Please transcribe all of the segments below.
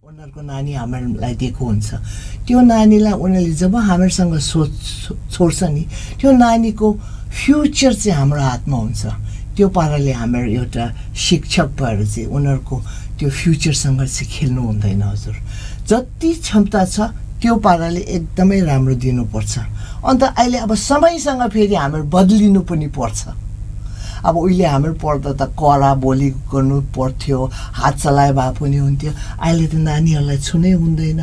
उनीहरूको नानी हामीलाई दिएको हुन्छ। त्यो नानीलाई उनीहरूले जब हामीसँग छोड्छ नि, त्यो नानीको फ्युचर चाहिँ हाम्रो हातमा हुन्छ। त्यो पाराले हाम्रो एउटा शिक्षक भएर चाहिँ उनीहरूको त्यो फ्युचरसँग चाहिँ खेल्नु हुँदैन हजुर। जति क्षमता छ त्यो पाराले एकदमै राम्रो दिनुपर्छ। अन्त अहिले अब समयसँग फेरि हाम्रो बदलिनु पनि पर्छ। अब उहिले हाम्रो पढ्दा त कडा बोली गर्नु पर्थ्यो, हात चलाए भए पनि हुन्थ्यो। अहिले त नानीहरूलाई छुनै हुँदैन,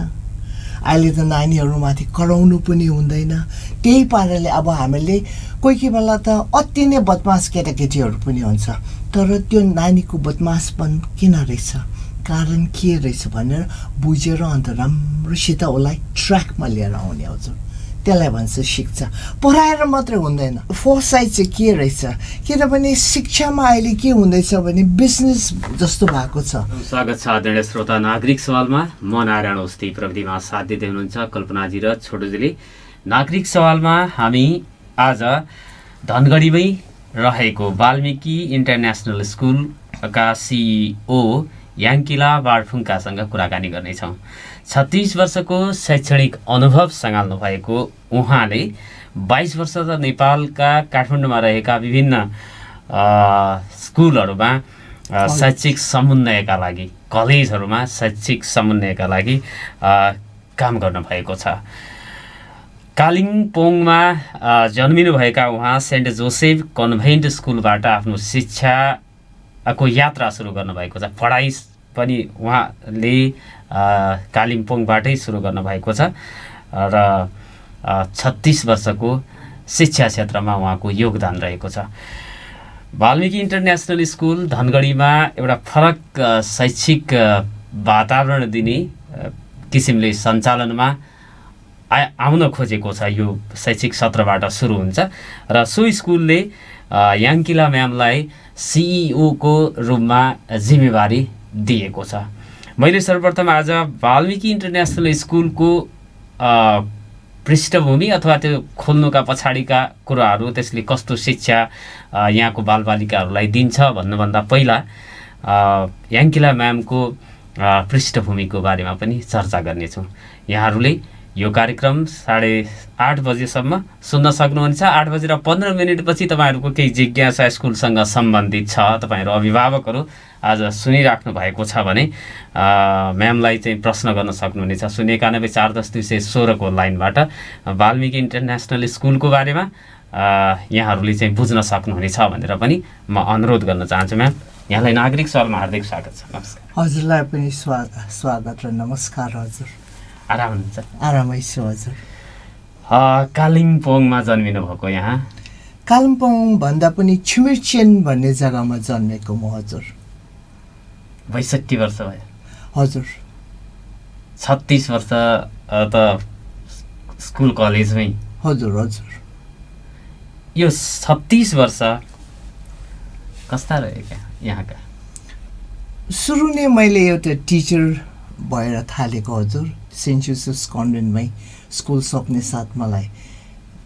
अहिले त नानीहरूमाथि कराउनु पनि हुँदैन। त्यही पाराले अब हामीले कोही कोही बेला त अति नै बदमास केटाकेटीहरू पनि हुन्छ, तर त्यो नानीको बदमासपन किन रहेछ, कारण के रहेछ भनेर बुझेर अन्त राम्रोसित उसलाई ट्र्याकमा लिएर आउने हजुर। त्यसलाई भन्छ शिक्षा। पढाएर मात्रै हुँदैन, फोरसाइट चाहिँ के रहेछ, किनभने शिक्षामा अहिले के हुँदैछ भने बिजनेस जस्तो भएको छ। स्वागत छ आदरणीय श्रोता नागरिक सवालमा। म नारायण औस्ती, प्रविधिमा साथ दिँदै हुनुहुन्छ कल्पनाजी र छोटोजीले। नागरिक सवालमा हामी आज धनगढीमै रहेको वाल्मिकी इन्टरनेसनल स्कुलका सिइओ याङ्किला बार्फुङ्कासँग कुराकानी गर्नेछौँ। 36 वर्षको शैक्षणिक अनुभव सँगाल्नु भएको उहाँले 22 वर्ष त नेपालका काठमाडौँमा रहेका विभिन्न स्कुलहरूमा शैक्षिक समन्वयका लागि, कलेजहरूमा शैक्षिक समन्वयका लागि काम गर्नुभएको छ। कालिम्पोङमा जन्मिनुभएका उहाँ सेन्ट जोसेफ कन्भेन्ट स्कुलबाट आफ्नो शिक्षाको यात्रा सुरु गर्नुभएको छ। पढाइ पनि उहाँले कालिम्पोङबाटै सुरु गर्नुभएको छ र 36 वर्षको शिक्षा क्षेत्रमा उहाँको योगदान रहेको छ। वाल्मिकी इन्टरनेसनल स्कुल धनगढीमा एउटा फरक शैक्षिक वातावरण दिने किसिमले सञ्चालनमा आउन खोजेको छ। यो शैक्षिक सत्रबाट सुरु हुन्छ र सो स्कुलले याङ्किला म्यामलाई सिइओको रूपमा जिम्मेवारी दिएको छ। मैले सर्वप्रथम आज वाल्मिकी इन्टरनेसनल स्कुलको पृष्ठभूमि अथवा त्यो खोल्नुका पछाडिका कुराहरू, त्यसले कस्तो शिक्षा यहाँको बालबालिकाहरूलाई दिन्छ भन्नुभन्दा पहिला याङ्किला म्यामको पृष्ठभूमिको बारेमा पनि चर्चा गर्नेछौँ। यहाँहरूले यो कार्यक्रम 8:30 बजेसम्म सुन्न सक्नुहुनेछ। 8:15 पछि तपाईँहरूको केही जिज्ञासा स्कुलसँग सम्बन्धित छ, तपाईँहरू अभिभावकहरू आज सुनिराख्नु भएको छ भने म्यामलाई चाहिँ प्रश्न गर्न सक्नुहुनेछ। 091-410-216 को लाइनबाट वाल्मिकी इन्टरनेसनल स्कुलको बारेमा यहाँहरूले चाहिँ बुझ्न सक्नुहुनेछ भनेर पनि म अनुरोध गर्न चाहन्छु। म्याम, यहाँलाई नागरिक सवालमा हार्दिक स्वागत छ। नमस्कार। हजुरलाई पनि स्वागत र नमस्कार हजुर। आराम हुनुहुन्छ? आरामै छु हजुर। कालिम्पोङमा जन्मिनु भएको यहाँ? कालिम्पोङ भन्दा पनि छिमेचेन भन्ने जग्गामा जन्मेको म हजुर। 62 वर्ष भयो हजुर। 36 वर्ष त स्कुल कलेजमै? हजुर हजुर। यो 36 वर्ष कस्ता रहेका यहाँका? सुरु नै मैले एउटा टिचर भएर थालेको हजुर। सेन्ट जोसेफ्स कन्भेन्टमै स्कुल सक्ने साथ मलाई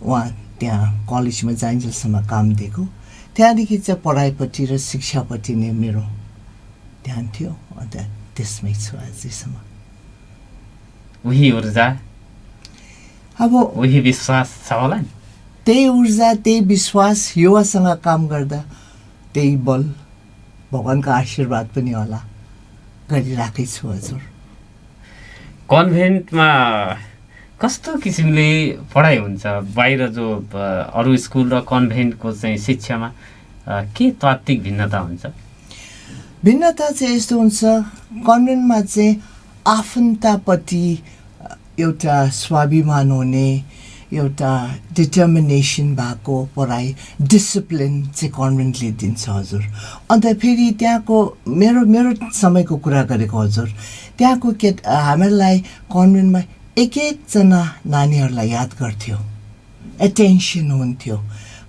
उहाँ त्यहाँ कलेजमा जाइन्जेलसम्म काम दिएको। त्यहाँदेखि चाहिँ पढाइपट्टि र शिक्षापट्टि नै मेरो ध्यान थियो, अन्त त्यसमै छु अझैसम्म। उही ऊर्जा, अब उही विश्वास छ होला नि? त्यही ऊर्जा, त्यही विश्वास, युवासँग काम गर्दा त्यही बल, भगवानको आशीर्वाद पनि होला, गरिराखेको छु हजुर। कन्भेन्टमा कस्तो किसिमले पढाइ हुन्छ? बाहिर जो अरू स्कुल र कन्भेन्टको चाहिँ शिक्षामा के तात्विक भिन्नता हुन्छ? भिन्नता चाहिँ यस्तो हुन्छ, कन्भेन्टमा चाहिँ आफन्तपट्टि एउटा स्वाभिमान हुने, एउटा डिटर्मिनेसन भएको पढाइ, डिसिप्लिन चाहिँ कन्भेन्टले दिन्छ हजुर। अन्त फेरि त्यहाँको मेरो समयको कुरा गरेको हजुर, त्यहाँको हामीहरूलाई कन्भेन्टमा एक एकजना नानीहरूलाई याद गर्थ्यो, एटेन्सन हुन्थ्यो।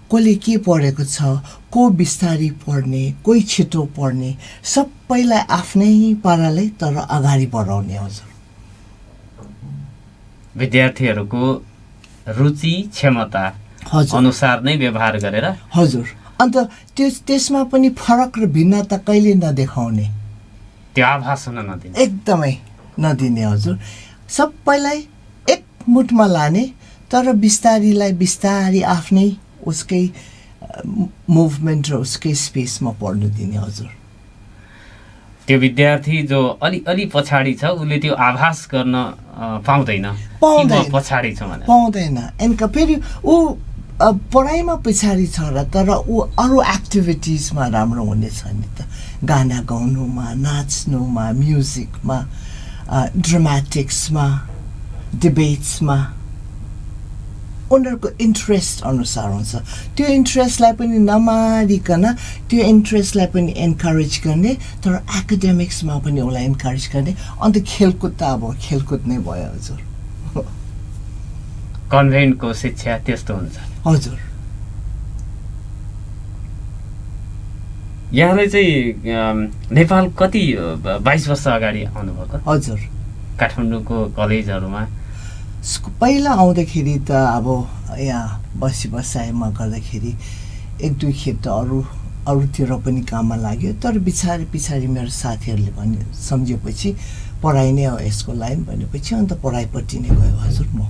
कसले के पढेको छ, को बिस्तारी पढ्ने, कोही छिटो पढ्ने, सबैलाई आफ्नै पाराले तर अगाडि बढाउने हजुर। विद्यार्थीहरूको रुचि क्षमता अनुसार नै व्यवहार गरेर हजुर। अन्त त्यसमा पनि फरक र भिन्नता कहिले नदेखाउने, त्यो आभास हुन नदिने। एकदमै नदिने हजुर सबैलाई एक मुठमा लाने तर बिस्तारीलाई बिस्तारी आफ्नै उसकै मुभमेन्ट र उसकै स्पेसमा पढ्नु दिने हजुर त्यो विद्यार्थी जो अलि पछाडि छ उसले त्यो आभास गर्न पाउँदैन पछाडि छ भनेर पाउँदैन एन्ड फेरि ऊ पढाइमा पछाडि छ र तर ऊ अरू एक्टिभिटिजमा राम्रो हुनेछ नि त गाना गाउनुमा नाच्नुमा म्युजिकमा ड्रामेटिक्समा डिबेट्समा उनीहरूको इन्ट्रेस्ट अनुसार हुन्छ त्यो इन्ट्रेस्टलाई पनि नमारिकन त्यो इन्ट्रेस्टलाई पनि इन्करेज गर्ने तर एकाडेमिक्समा पनि उसलाई इन्करेज गर्ने अन्त खेलकुद त अब खेलकुद नै भयो हजुर कन्भेन्टको शिक्षा त्यस्तो हुन्छ हजुर यहाँले चाहिँ नेपाल कति 22 वर्ष अगाडि आउनुभएको हजुर काठमाडौँको कलेजहरूमा पहिला आउँदाखेरि त अब यहाँ बसाइमा गर्दाखेरि एक दुई खेप त अरूतिर पनि काममा लाग्यो तर पछाडि मेरो साथीहरूले भने सम्झेपछि पढाइ नै हो यसको लाइन भनेपछि अन्त पढाइपट्टि नै गयो हजुर म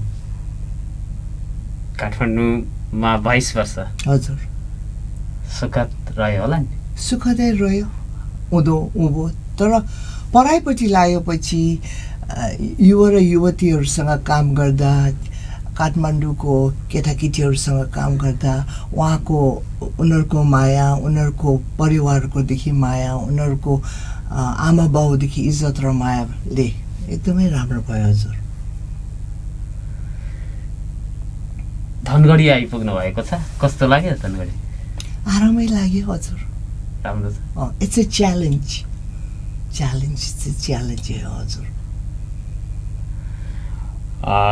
काठमाडौँमा 22 वर्ष हजुर सुखद रह्यो होला नि सुखदै रह्यो उँभो तर पढाइपट्टि लागेपछि युवा र युवतीहरूसँग काम गर्दा काठमाडौँको केटाकेटीहरूसँग काम गर्दा उनीहरूको माया उनीहरूको परिवारकोदेखि माया उनीहरूको आमा बाउदेखि इज्जत र मायाले एकदमै राम्रो भयो हजुर धनगढी आइपुग्नु भएको छ कस्तो लाग्यो धनगढी आरामै लाग्यो हजुर राम्रो छ इट्स अ च्यालेन्ज हो हजुर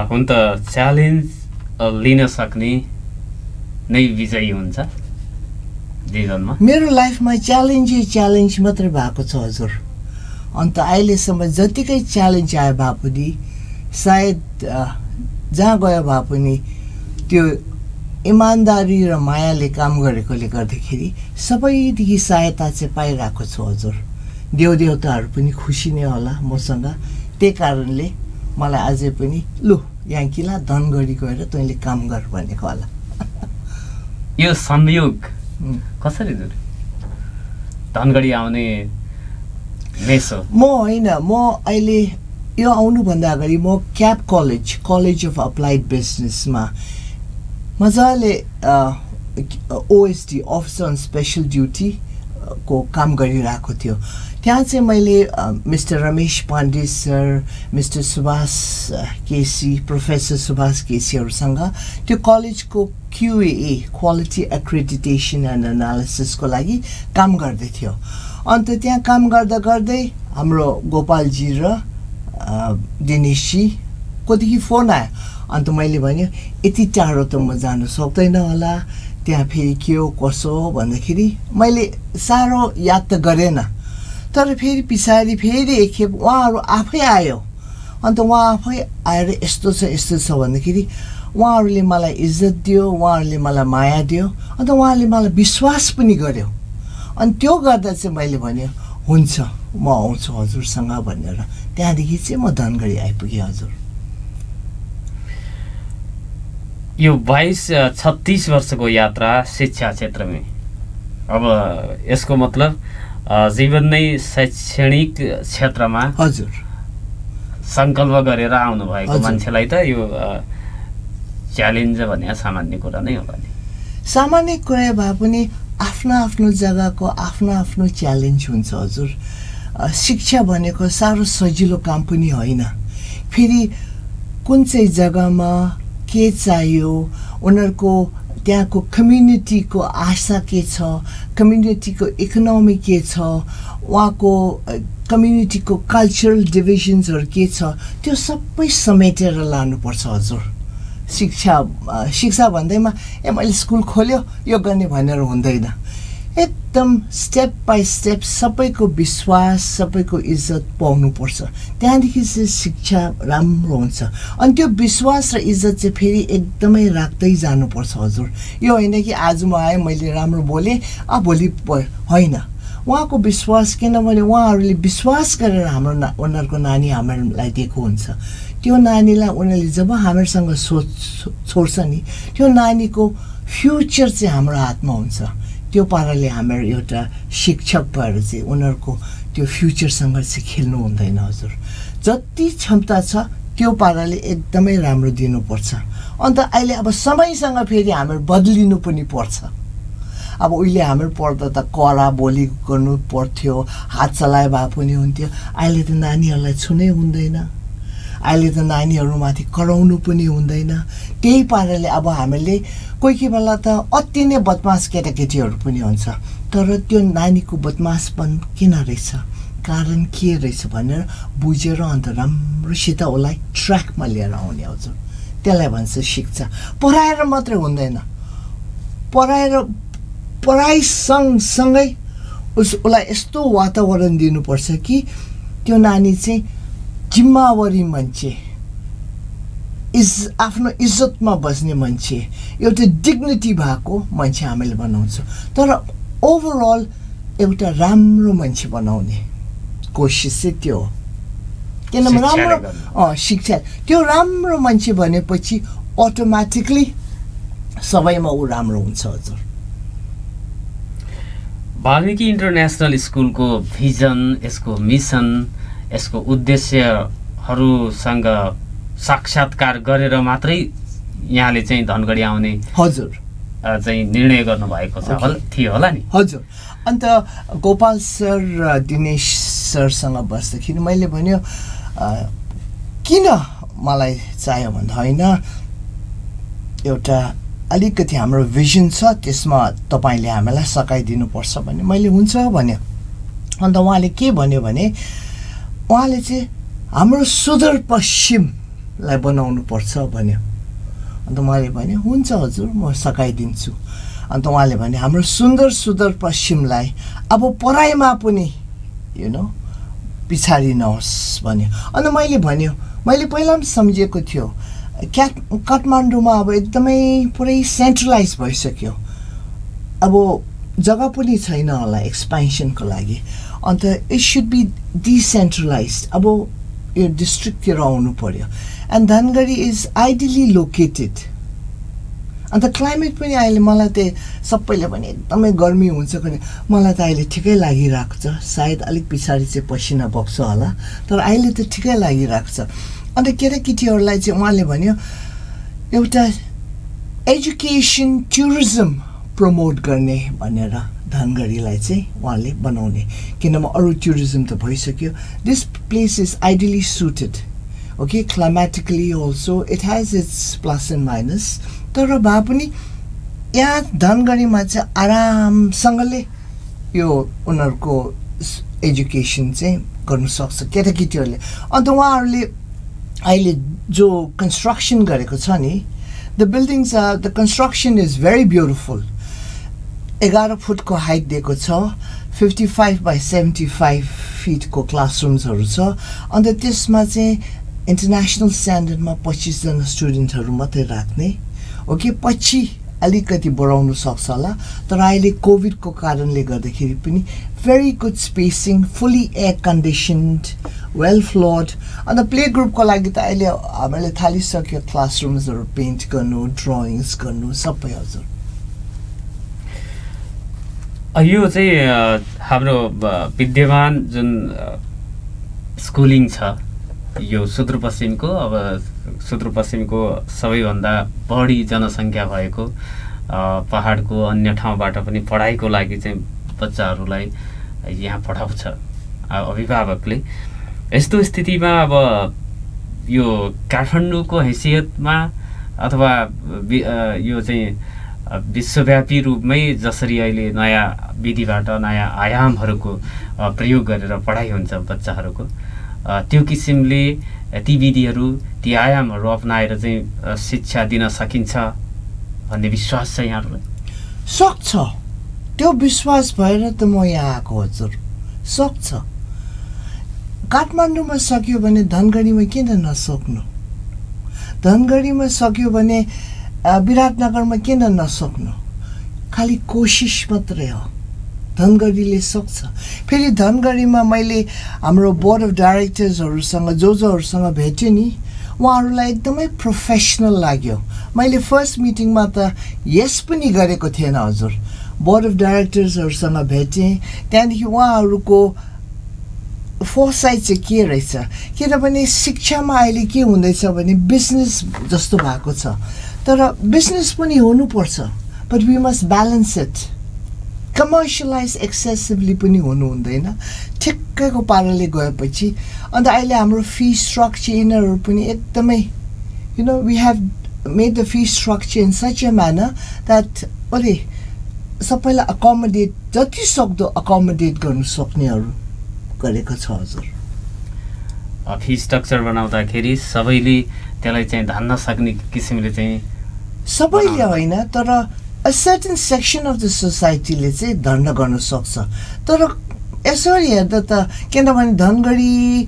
हुन त च्यालेन्ज लिन सक्ने नै विजयी हुन्छ जीवनमा मेरो लाइफमा च्यालेन्ज मात्रै भएको छ हजुर अन्त अहिलेसम्म जतिकै च्यालेन्ज आए भए पनि सायद जहाँ गयो भए पनि त्यो इमान्दारी र मायाले काम गरेकोले गर्दाखेरि सबैदेखि सहायता चाहिँ पाइरहेको छु हजुर देवदेवताहरू पनि खुसी नै होला मसँग त्यही कारणले मलाई अझै पनि लु याङ्कीला धनगढी गएर तैँले काम गर भनेको होला यो संयोग कसरी जुर्यो धनगढी आउने मेसो म होइन म अहिले यो आउनुभन्दा अगाडि म क्याप कलेज अफ अप्लाइड बिजनेसमा मजाले OSD officer on special duty को काम गरिरहेको थियो त्यहाँ चाहिँ मैले Mr Ramesh Pandey sir Mr Subhash KC professor Subhash केसीहरूसँग त्यो कलेजको क्युए क्वालिटी एक्रेडिटेसन एन्ड एनालिसिसको लागि काम गर्दै थियो अन्त त्यहाँ काम गर्दै हाम्रो गोपालजी र दिनेशजी कोदेखि फोन आयो अन्त मैले भन्यो यति टाढो त म जानु सक्दैन होला त्यहाँ फेरि के हो कसो हो भन्दाखेरि मैले साह्रो याद त गरेन तर फेरि पछाडि फेरि एकखेप उहाँहरू आफै आयो अन्त उहाँ आफै आएर यस्तो छ भन्दाखेरि उहाँहरूले मलाई इज्जत दियो उहाँहरूले मलाई माया दियो अन्त उहाँले मलाई विश्वास पनि गर्यो अनि त्यो गर्दा चाहिँ मैले भन्यो हुन्छ म आउँछु हजुरसँग भनेर त्यहाँदेखि चाहिँ म धनगढी आइपुगेँ हजुर यो 22-36 वर्षको यात्रा शिक्षा क्षेत्रमै अब यसको मतलब जीवन नै शैक्षणिक क्षेत्रमा हजुर सङ्कल्प गरेर आउनु भएको मान्छेलाई त यो च्यालेन्ज भने सामान्य कुरा नै होला नि सामान्य कुरा भए पनि आफ्नो जग्गाको आफ्नो च्यालेन्ज हुन्छ हजुर शिक्षा भनेको साह्रो सजिलो काम पनि होइन फेरि कुन चाहिँ जग्गामा के चाहियो उनीहरूको त्यहाँको कम्युनिटीको आशा के छ कम्युनिटीको इकोनोमी के छ उहाँको कम्युनिटीको कल्चरल डिभिजन्सहरू के छ त्यो सबै समेटेर लानुपर्छ हजुर शिक्षा भन्दैमा मैले स्कुल खोल्यो यो गर्ने भनेर हुँदैन एकदम स्टेप बाई स्टेप सबैको विश्वास सबैको इज्जत पाउनुपर्छ त्यहाँदेखि चाहिँ शिक्षा राम्रो हुन्छ अनि त्यो विश्वास र इज्जत चाहिँ फेरि एकदमै राख्दै जानुपर्छ हजुर यो होइन कि आज म आएँ मैले राम्रो बोलेँ भोलि होइन उहाँको विश्वास, किनभने उहाँहरूले विश्वास गरेर उनीहरूको नानी हामीहरूलाई दिएको हुन्छ। त्यो नानीलाई उनीहरूले जब हामीसँग छोड्छ नि, त्यो नानीको फ्युचर चाहिँ हाम्रो हातमा हुन्छ। त्यो पाराले हामीहरू एउटा शिक्षक भएर चाहिँ उनीहरूको त्यो फ्युचरसँग चाहिँ खेल्नु हुँदैन हजुर। जति क्षमता छ त्यो पाराले एकदमै राम्रो दिनुपर्छ। अन्त अहिले अब समयसँग फेरि हामीहरू बदलिनु पनि पर्छ। अब उहिले हामीहरू पढ्दा त कडा बोली गर्नु पर्थ्यो, हात चलाए भए पनि हुन्थ्यो। अहिले त नानीहरूलाई छुनै हुँदैन, अहिले त नानीहरूमाथि कराउनु पनि हुँदैन। त्यही पाराले अब हामीले कोही बेला त अति नै बदमास केटाकेटीहरू पनि हुन्छ, तर त्यो नानीको बदमासपन किन रहेछ, कारण के रहेछ भनेर बुझेर अन्त राम्रोसित उसलाई ट्र्याकमा लिएर आउने हजुर। त्यसलाई भन्छ शिक्षा। पढाएर मात्रै हुँदैन, पढाइ सँगसँगै उसलाई यस्तो वातावरण दिनुपर्छ कि त्यो नानी चाहिँ जिम्मेवारी मान्छे, आफ्नो इज्जतमा बस्ने मान्छे, एउटा डिग्निटी भएको मान्छे हामीले बनाउँछौँ। तर ओभरअल एउटा राम्रो मान्छे बनाउने कोसिस चाहिँ त्यो हो। किनभने राम्रो शिक्षा, त्यो राम्रो मान्छे भनेपछि अटोमेटिकली सबैमा ऊ राम्रो हुन्छ हजुर। वाल्मिकी इन्टरनेसनल स्कुलको भिजन, यसको मिसन, यसको उद्देश्यहरूसँग साक्षात्कार गरेर मात्रै यहाँले चाहिँ धनगढी आउने हजुर चाहिँ निर्णय गर्नुभएको छ थियो होला नि हजुर। अन्त गोपाल सर र दिनेश सरसँग बस्दाखेरि मैले भन्यो किन मलाई चाहियो भन्दा होइन, एउटा अलिकति हाम्रो भिजन छ, त्यसमा तपाईँले हामीलाई सघाइदिनुपर्छ भने मैले हुन्छ भन्यो। अन्त उहाँले के भन्यो भने उहाँले चाहिँ हाम्रो सुदूरपश्चिमलाई बनाउनु पर्छ भन्यो। अन्त मैले भने हुन्छ हजुर म सघाइदिन्छु। अन्त उहाँले भने हाम्रो सुदूरपश्चिमलाई अब पढाइमा पनि पछाडि नहोस् भन्यो। अन्त मैले भन्यो, मैले पहिला पनि सम्झेको थियो काठमाडौँमा अब एकदमै पुरै सेन्ट्रलाइज भइसक्यो, अब जग्गा पनि छैन होला एक्सपेन्सनको लागि। अन्त इट सुड बी डिसेन्ट्रलाइज, अब यो डिस्ट्रिक्टतिर आउनु पर्यो। And Dhangadhi is ideally located. अन्त क्लाइमेट पनि अहिले मलाई त सबैले भने एकदमै गर्मी हुन्छ भने मलाई त अहिले ठिकै लागिरहेको छ। सायद अलिक पछाडि चाहिँ पसिना बग्छ होला, तर अहिले त ठिकै लागिरहेको छ। अन्त केटाकेटीहरूलाई चाहिँ उहाँले भन्यो एउटा एजुकेसन टुरिज्म प्रमोट गर्ने भनेर धनगढीलाई चाहिँ उहाँले बनाउने। किनभने अरू टुरिज्म त भइसक्यो। This place is ideally suited, okay, climatically also it has its plus and minus. तर भए पनि यहाँ धनगढीमा चाहिँ आरामसँगले यो उनीहरूको एजुकेसन चाहिँ गर्नु सक्छ केटाकेटीहरूले। अन्त उहाँहरूले अहिले जो कन्स्ट्रक्सन गरेको छ नि, the buildings the construction is very beautiful. 11 फुटको हाइट दिएको छ, 55 by 75 फिटको क्लासरुम्सहरू छ। अन्त त्यसमा चाहिँ इन्टरनेसनल स्ट्यान्डर्डमा 25 जना स्टुडेन्टहरू मात्रै राख्ने, ओके। पछि अलिकति बढाउनु सक्छ होला, तर अहिले कोभिडको कारणले गर्दाखेरि पनि very good spacing, fully air conditioned, well floored. अन्त प्ले ग्रुपको लागि त अहिले हामीले थालिसक्यो क्लासरुम्सहरू पेन्ट गर्नु, ड्रइङ्स गर्नु सबै हजुर। यो चाहिँ हाम्रो विद्यमान जुन स्कुलिङ छ यो सुदूरपश्चिमको, अब सुदूरपश्चिमको सबैभन्दा बढी जनसङ्ख्या भएको पहाडको अन्य ठाउँबाट पनि पढाइको लागि चाहिँ बच्चाहरूलाई यहाँ पठाउँछ अभिभावकले। यस्तो स्थितिमा अब यो काठमाडौँको हैसियतमा अथवा यो चाहिँ विश्वव्यापी रूपमै जसरी अहिले नयाँ विधिबाट नयाँ आयामहरूको प्रयोग गरेर पढाइ हुन्छ बच्चाहरूको, त्यो किसिमले ती विधिहरू ती आयामहरू अपनाएर चाहिँ शिक्षा दिन सकिन्छ भन्ने विश्वास छ यहाँहरूलाई? सक्छ, त्यो विश्वास भएर त म यहाँ आएको हजुर। सक्छ, काठमाडौँमा सक्यो भने धनगढीमा किन नसक्नु? धनगढीमा सक्यो भने विराटनगरमा किन नसक्नु? खालि कोसिस मात्रै हो। धनगढीले सक्छ। फेरि धनगढीमा मैले हाम्रो बोर्ड अफ डाइरेक्टर्सहरूसँग जोहरूसँग भेटेँ नि, उहाँहरूलाई एकदमै प्रोफेसनल लाग्यो। मैले फर्स्ट मिटिङमा त यस पनि गरेको थिएन हजुर। बोर्ड अफ डाइरेक्टर्सहरूसँग भेटेँ, त्यहाँदेखि उहाँहरूको फोरसाइट चाहिँ के रहेछ, किनभने शिक्षामा अहिले के हुँदैछ भने बिजनेस जस्तो भएको छ, तर बिजनेस पनि हुनुपर्छ, but we must balance it. Commercialize excessively पनि हुनु हुँदैन, ठिक्कैको पाराले गएपछि। अन्त अहिले हाम्रो फी स्ट्रक्चर यिनीहरू पनि एकदमै we have made the fee structure in such a manner that सबैलाई अकोमोडेट जति सक्दो अकोमोडेट गर्नु सक्नेहरू गरेको छ हजुर। फी स्ट्रक्चर बनाउँदाखेरि सबैले त्यसलाई चाहिँ धान्न सक्ने किसिमले चाहिँ सबैले होइन, तर a certain section of the society-ले चाहिँ दण्ड गर्न सक्छ। तर यसरी हेर्दा त किनभने धनगढी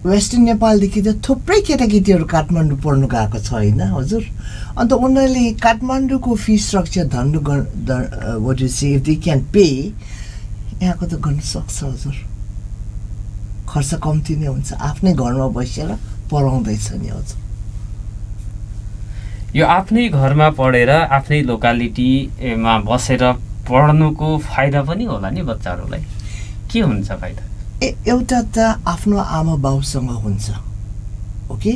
वेस्टर्न नेपालदेखि त थुप्रै केटाकेटीहरू काठमाडौँ पढ्नु गएको छ होइन हजुर। अन्त उनीहरूले काठमाडौँको fee structure what you say if they can pay, यहाँको त गर्न सक्छ हजुर। खर्च कम्ती नै हुन्छ, आफ्नै घरमा बसेर पढाउँदैछ नि हजुर। यो आफ्नै घरमा पढेर आफ्नै लोकालिटीमा बसेर पढ्नुको फाइदा पनि होला नि बच्चाहरूलाई, के हुन्छ फाइदा? एउटा त आफ्नो आमा बाउसँग हुन्छ, ओके,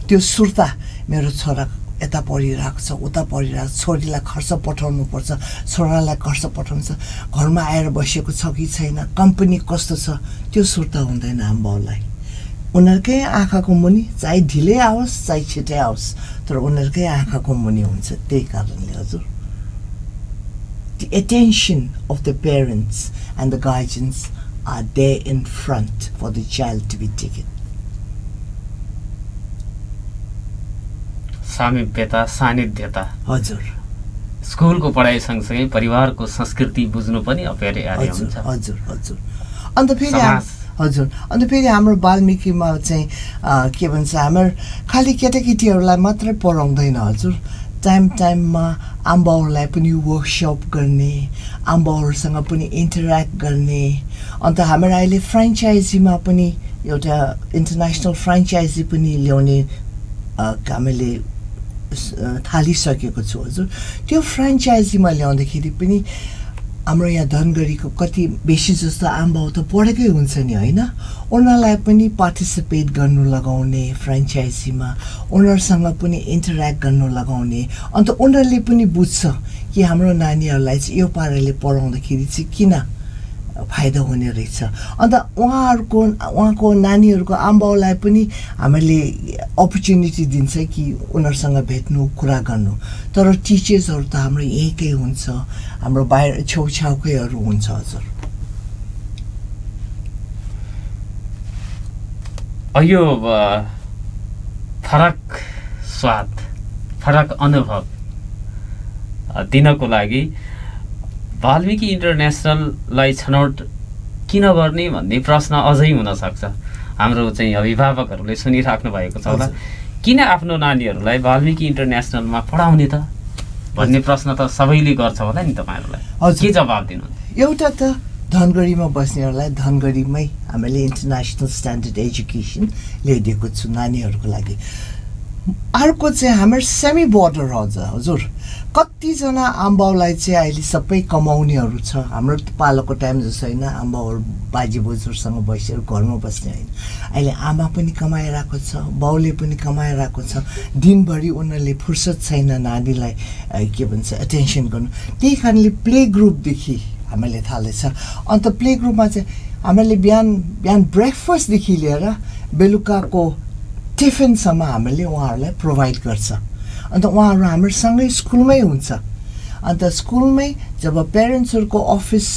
त्यो सुर्ता मेरो छोरा यता पढिरहेको छ उता पढिरहेको छ, छोरीलाई खर्च पठाउनु पर्छ, छोरालाई खर्च पठाउनु छ, घरमा आएर बसेको छ कि छैन, कम्पनी कस्तो छ, त्यो सुर्ता हुँदैन आमा बाउलाई। उनीहरूकै आँखाको मुनि चाहे ढिलै आओस् चाहे छिटै आओस्, तर उनीहरूकै आँखाको मुनि हुन्छ। त्यही कारणले हजुर the attention of the parents and the guardians are there in front for the child to be taken. सामिप्यता, सानिध्यता हजुर। स्कुलको पढाइ सँगसँगै परिवारको संस्कृति बुझ्नु पनि अपरिहार्य हुन्छ। हजुर हजुर। अन्त फेरि हजुर, अन्त फेरि हाम्रो वाल्मिकीमा चाहिँ के भन्छ, हाम्रो खालि केटाकेटीहरूलाई मात्रै पढाउँदैन हजुर, टाइममा आमाबाउहरूलाई पनि वर्कसप गर्ने, आमाबाउहरूसँग पनि इन्टरेक्ट गर्ने। अन्त हाम्रो अहिले फ्रेन्चाइजीमा पनि एउटा इन्टरनेसनल फ्रेन्चाइजी पनि ल्याउने हामीले थालिसकेको छु हजुर। त्यो फ्रेन्चाइजीमा ल्याउँदाखेरि पनि हाम्रो यहाँ धनगढीको कति बेसी जस्तो आमाबाउ त पढेकै हुन्छ नि होइन, उनीहरूलाई पनि पार्टिसिपेट गर्नु लगाउने फ्रेन्चाइजीमा, उनीहरूसँग पनि इन्टरेक्ट गर्नु लगाउने। अन्त उनीहरूले पनि बुझ्छ कि हाम्रो नानीहरूलाई चाहिँ यो पाराले पढाउँदाखेरि चाहिँ किन फाइदा हुने रहेछ। अन्त उहाँको नानीहरूको आमाबाउलाई पनि हामीले अपर्च्युनिटी दिन्छ कि उनीहरूसँग भेट्नु, कुरा गर्नु। तर टिचर्सहरू त हाम्रो यहीँकै हुन्छ, हाम्रो बाहिर छेउछाउकैहरू हुन्छ हजुर। यो फरक स्वाद, फरक अनुभव दिनको लागि वाल्मिकी इन्टरनेसनललाई छनौट किन गर्ने भन्ने प्रश्न अझै हुनसक्छ। हाम्रो चाहिँ अभिभावकहरूले सुनिराख्नु भएको छ होला, किन आफ्नो नानीहरूलाई वाल्मिकी इन्टरनेसनलमा पढाउने त भन्ने प्रश्न त सबैले गर्छ होला नि तपाईँहरूलाई, के जवाब दिनुहुन्छ? एउटा त धनगढीमा बस्नेहरूलाई धनगढीमै हामीले इन्टरनेसनल स्ट्यान्डर्ड एजुकेसन ल्याइदिएको छु नानीहरूको लागि। अर्को चाहिँ हाम्रो सेमी बोर्डर हजुर, कतिजना आमाबाउलाई चाहिँ अहिले सबै कमाउनेहरू छ। हाम्रो पालोको टाइम जस्तो होइन, आमाबाउहरू बाजे बोजूहरूसँग बसेर घरमा बस्ने होइन। अहिले आमा पनि कमाइरहेको छ, बाउले पनि कमाइरहेको छ, दिनभरि उनीहरूले फुर्सद छैन नानीलाई के भन्छ एटेन्सन गर्नु। त्यही कारणले प्ले ग्रुपदेखि हामीले थालेछ। अन्त प्ले ग्रुपमा चाहिँ हामीले बिहान ब्रेकफास्टदेखि लिएर बेलुकाको टिफिनसम्म हामीले उहाँहरूलाई प्रोभाइड गर्छ। अन्त उहाँहरू हाम्रोसँगै स्कुलमै हुन्छ। अन्त स्कुलमै जब पेरेन्ट्सहरूको अफिस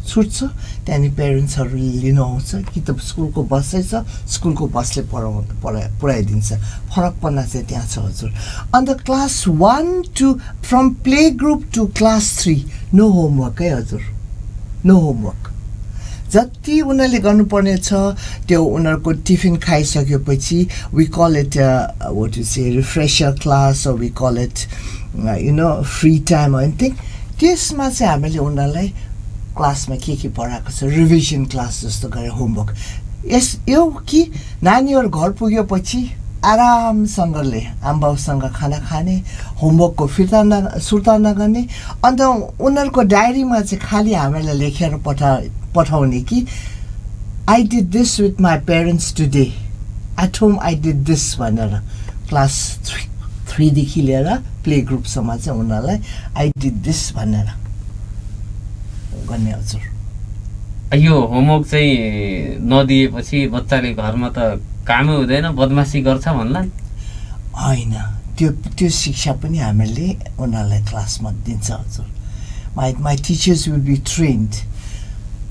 छुट्छ त्यहाँदेखि पेरेन्ट्सहरूले लिनु आउँछ कि त स्कुलको बसै छ, स्कुलको बसले पुऱ्याइदिन्छ। फरकपना चाहिँ त्यहाँ छ हजुर। अन्त class 1 to from play group to class 3 no homework है हजुर, नो होमवर्क। जति उनीहरूले गर्नुपर्ने छ त्यो उनीहरूको टिफिन खाइसकेपछि we call it what you say refresher class, or we call it free time anything. त्यसमा चाहिँ हामीले उनीहरूलाई क्लासमा के पढाएको छ रिभिजन क्लास जस्तो गरेर होमवर्क यो कि नानीहरू घर पुगेपछि आरामसँगले आमाबाउसँग खाना खाने होमवर्कको सुर्ता नगर्ने अन्त उनीहरूको डायरीमा चाहिँ खालि हामीलाई लेखेर पठाउने कि I did this with my parents today at home I did this भनेर क्लास 3 देखि लिएर प्ले ग्रुपसम्म चाहिँ उनीहरूलाई आई डिड दिस भनेर गर्ने हजुर। यो होमवर्क चाहिँ नदिएपछि बच्चाले घरमा त कामै हुँदैन बदमासी गर्छ भन्ला होइन त्यो शिक्षा पनि हामीले उनीहरूलाई क्लासमा दिन्छ हजुर। My teachers will be trained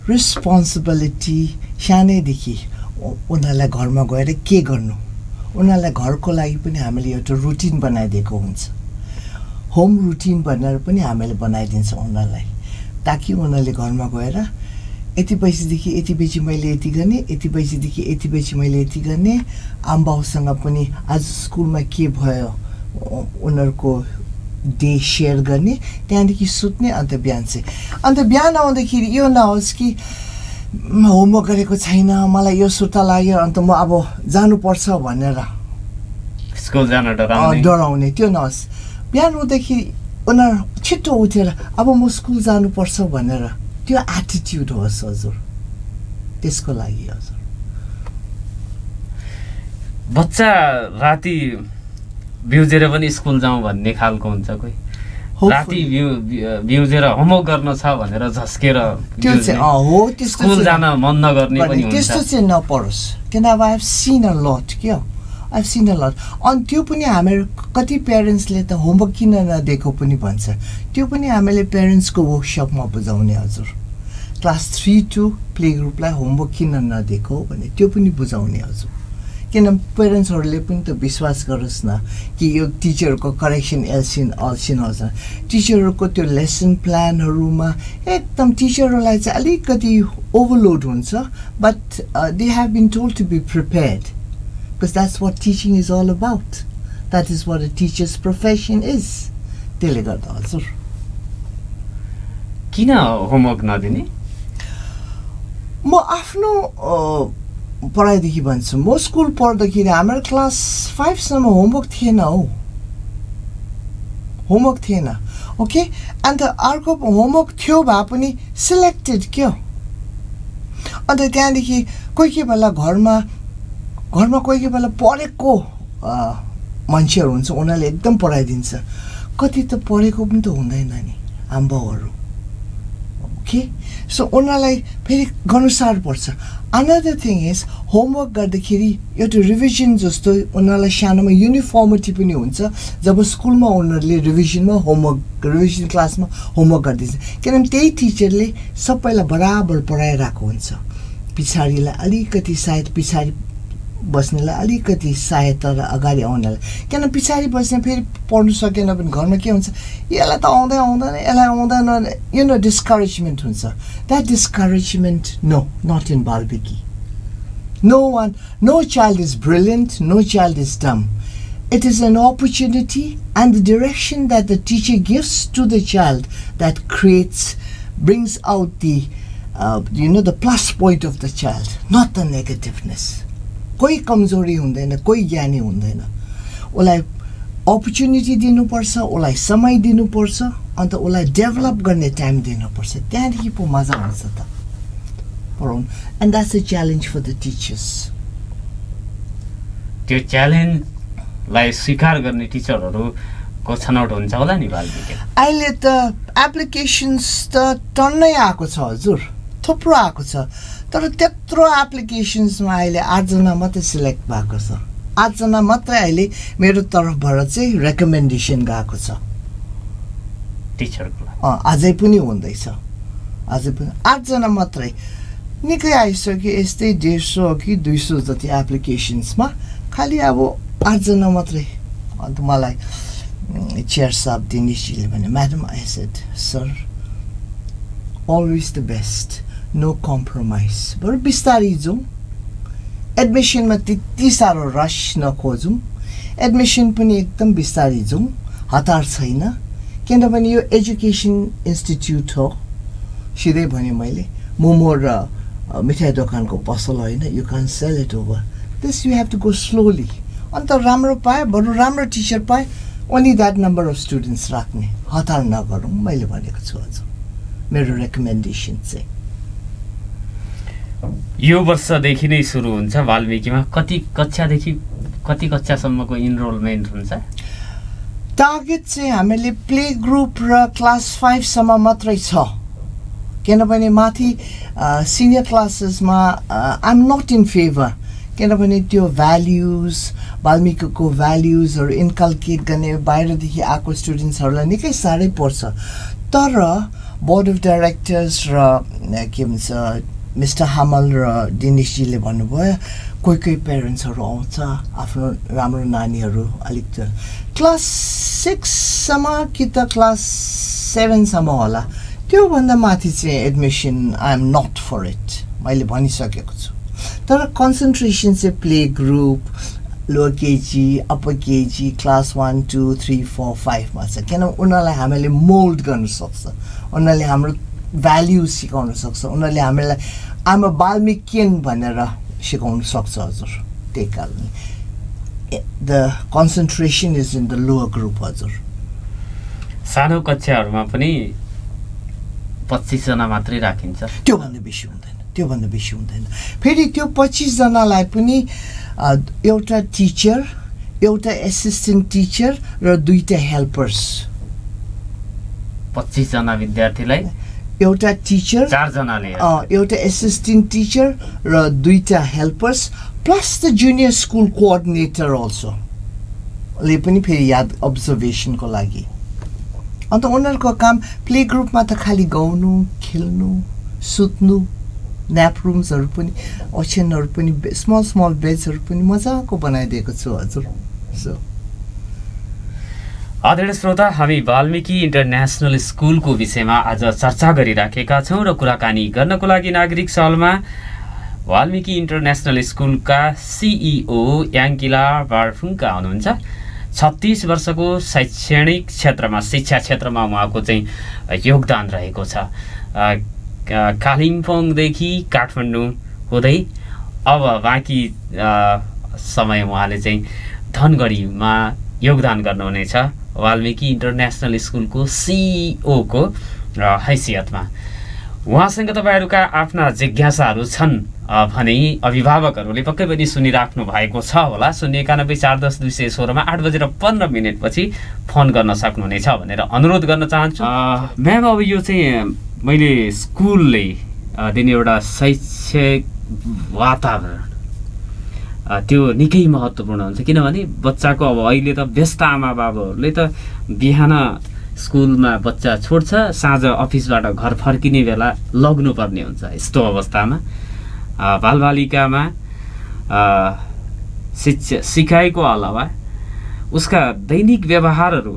responsibility सानैदेखि उनीहरूलाई घरमा गएर के गर्नु उनीहरूलाई घरको लागि पनि हामीले एउटा रुटिन बनाइदिएको हुन्छ होम रुटिन भनेर पनि हामीले बनाइदिन्छौँ उनीहरूलाई ताकि उनीहरूले घरमा गएर यति बजीदेखि यति बजी मैले यति गर्ने यति बजीदेखि यति बजी मैले यति गर्ने आमाबाउसँग पनि आज स्कुलमा के भयो उनीहरूको डे सेयर गर्ने त्यहाँदेखि सुत्ने अन्त बिहान आउँदाखेरि यो नहोस् कि होमवर्क गरेको छैन मलाई यो सुर्ता लाग्यो अन्त म अब जानुपर्छ भनेर स्कुल जान डराउने त्यो नहोस्। बिहान उठ्दाखेरि उनीहरू छिट्टो उठेर अब म स्कुल जानुपर्छ भनेर त्यो एटिट्युड होस् हजुर त्यसको लागि हजुर। बच्चा राति बिउजेर पनि स्कुल जाउँ भन्ने खालको हुन्छ कोही राति बिउजेर होमवर्क गर्न छ भनेर झस्केर त्यो चाहिँ हो त्यस्तो स्कुल जान मन नगर्ने पनि हुन्छ त्यस्तो चाहिँ नपरोस् किन अब I have seen a lot क्या I have seen a lot अनि त्यो पनि हामीहरू कति प्यारेन्ट्सले त होमवर्क किन नदिएको पनि भन्छ त्यो पनि हामीले प्यारेन्ट्सको वर्कसपमा बुझाउने हजुर क्लास 3 to प्ले ग्रुपलाई होमवर्क किन नदिएको भने त्यो पनि बुझाउने हजुर किन प्यारेन्ट्सहरूले पनि त विश्वास गरोस् न कि यो टिचरको करेक्सन अल्छिन आउँछ टिचरहरूको त्यो लेसन प्लानहरूमा एकदम टिचरहरूलाई चाहिँ अलिकति ओभरलोड हुन्छ but they have been told to be prepared because that's what teaching is all about that is what a teacher's profession is त्यसले गर्दा हजुर। किन होमवर्क नदिने म आफ्नो पढाइदेखि भन्छु म स्कुल पढ्दाखेरि हाम्रो क्लास 5 सम्म होमवर्क थिएन ओके अन्त अर्को होमवर्क थियो भए पनि सिलेक्टेड क्या अन्त त्यहाँदेखि कोही बेला घरमा कोही बेला पढेको मान्छेहरू हुन्छ उनीहरूले एकदम पढाइदिन्छ कति त पढेको पनि त हुँदैन नि आमाबाउहरू ओके सो उनीहरूलाई फेरि गर्नु साह्रो पर्छ। अनदर थिङ इज होमवर्क गर्दाखेरि एउटा रिभिजन जस्तो उनीहरूलाई सानोमा युनिफर्मिटी पनि हुन्छ जब स्कुलमा उनीहरूले रिभिजन क्लासमा होमवर्क गरिदिन्छ किनभने त्यही टिचरले सबैलाई बराबर पढाइरहेको हुन्छ पछाडिलाई अलिकति सायद पछाडि बस्नेलाई अलिकति सहायता र अगाडि आउनेलाई किन पछाडि बस्ने फेरि पढ्नु सकेन भने घरमा के हुन्छ यसलाई त आउँदैन यसलाई आउँदैन यु नो डिस्करेजमेन्ट हुन्छ that discouragement no not in बालबिकी no child is brilliant no child is dumb it is an opportunity and the direction that the teacher gives to the child that brings out the the plus point of the child not the negativeness कोही कमजोरी हुँदैन कोही ज्ञानी हुँदैन उसलाई opportunity दिनुपर्छ उसलाई समय दिनुपर्छ अन्त उसलाई डेभलप गर्ने टाइम दिनुपर्छ त्यहाँदेखि पो मजा आउँछ त पढाउनु and that's a challenge for the teachers. त्यो च्यालेन्जलाई स्वीकार गर्ने टिचरहरूको छनौट हुन्छ होला नि बालबिकेमा अहिले त एप्लिकेसन्स त टन्नै आएको छ हजुर थुप्रो आएको छ तर त्यत्रो एप्लिकेसन्समा अहिले 8 जना मात्रै सिलेक्ट भएको छ 8 जना मात्रै अहिले मेरो तर्फबाट चाहिँ रेकमेन्डेसन गएको छ टिचरको अझै पनि हुँदैछ अझै पनि 8 जना मात्रै निकै आइसक्यो यस्तै 150 कि 200 जति एप्लिकेसन्समा खालि अब 8 जना मात्रै अन्त मलाई चेयर साहब दिनेशजीले भने madam I said sir always the best no compromise बरु बिस्तारै जाउँ एडमिसनमा त्यति साह्रो रस नखोजौँ एडमिसन पनि एकदम बिस्तारै जाउँ हतार छैन किनभने यो एजुकेसन इन्स्टिट्युट हो सिधै भने मैले मोमो र मिठाई दोकानको पसल होइन, you can sell it over this, you have to go slowly. अन्त राम्रो पाए, बरु राम्रो टिचर पाए, only that number of students राख्ने, हतार नगरौँ मैले भनेको छु हजुर, मेरो रेकमेन्डेसन चाहिँ। यो वर्षदेखि नै सुरु हुन्छ वाल्मिकीमा, कति कक्षादेखि कति कक्षासम्मको इनरोलमेन्ट हुन्छ? टार्गेट चाहिँ हामीले प्ले ग्रुप र क्लास 5 सम्म मात्रै छ, किनभने माथि सिनियर क्लासेसमा I am not in favour, किनभने त्यो भ्याल्युज वाल्मिकीको भ्याल्युजहरू इन्कल्केट गर्ने बाहिरदेखि आएको स्टुडेन्ट्सहरूलाई निकै साह्रै पर्छ। तर बोर्ड अफ डाइरेक्टर्स र के भन्छ मिस्टर हामल र दिनेशजीले भन्नुभयो कोही कोही प्यारेन्ट्सहरू आउँछ आफ्नो राम्रो नानीहरू अलिक क्लास 6सम्म कि त क्लास 7सम्म होला, त्योभन्दा माथि चाहिँ admission I am not for it, मैले भनिसकेको छु। तर कन्सन्ट्रेसन चाहिँ play group, lower KG, upper KG, class 1, 2, 3, 4, 5मा छ, किन उनीहरूलाई हामीले मोल्ड गर्न सक्छ, उनीहरूले हाम्रो भ्याल्युज सिकाउन सक्छ, उनीहरूले हामीलाई आम अ वाल्मिकियन भनेर सिकाउन सक्छ हजुर। त्यही कारणले the concentration is in the lower group हजुर। सानो कक्षाहरूमा पनि 25 जना मात्रै राखिन्छ, त्योभन्दा बेसी हुँदैन, त्योभन्दा बेसी हुँदैन। फेरि त्यो 25 जनालाई पनि एउटा टिचर, एउटा एसिस्टेन्ट टिचर र 2टा हेल्पर्स। 25 जना विद्यार्थीलाई एउटा टिचर, 4 जनाले एउटा एसिस्टेन्ट टिचर र 2टा helpers plus the junior school coordinator also ले पनि फेरि याद अब्जर्भेसनको लागि। अन्त उनीहरूको काम प्ले ग्रुपमा त खालि गाउनु, खेल्नु, सुत्नु, न्याप रुम्सहरू पनि, ओछ्यानहरू पनि, स्मल स्मल बेड्सहरू पनि मजाको बनाइदिएको छु हजुर। सो आदरणीय श्रोता, हामी वाल्मिकी इन्टरनेसनल स्कुलको विषयमा आज चर्चा गरिराखेका छौँ र कुराकानी गर्नको लागि नागरिक सलमा वाल्मिकी इन्टरनेसनल स्कुलका सिइओ याङ्किला बार्फुङ्का हुनुहुन्छ। 36 वर्षको शैक्षणिक क्षेत्रमा, शिक्षा क्षेत्रमा उहाँको चाहिँ योगदान रहेको छ। कालिम्पोङदेखि काठमाडौँ हुँदै अब बाँकी समय उहाँले चाहिँ धनगढीमा योगदान गर्नुहुनेछ वाल्मिकी इन्टरनेसनल स्कुलको सिइओको हैसियतमा। उहाँसँग तपाईँहरूका आफ्ना जिज्ञासाहरू छन् भने अभिभावकहरूले पक्कै पनि सुनिराख्नु भएको छ होला। 091-410-216 8 बजेर 15 मिनटपछि फोन गर्न सक्नुहुनेछ भनेर अनुरोध गर्न चाहन्छु। म्याम, अब यो चाहिँ मैले स्कुलले दिने एउटा शैक्षिक वातावरण त्यो निकै महत्त्वपूर्ण हुन्छ, किनभने बच्चाको अब अहिले त व्यस्त आमा बाबाहरूले त बिहान स्कुलमा बच्चा छोड्छ, साँझ अफिसबाट घर फर्किने बेला लग्नुपर्ने हुन्छ। यस्तो अवस्थामा बालबालिकामा सिकाइको अलावा उसका दैनिक व्यवहारहरू,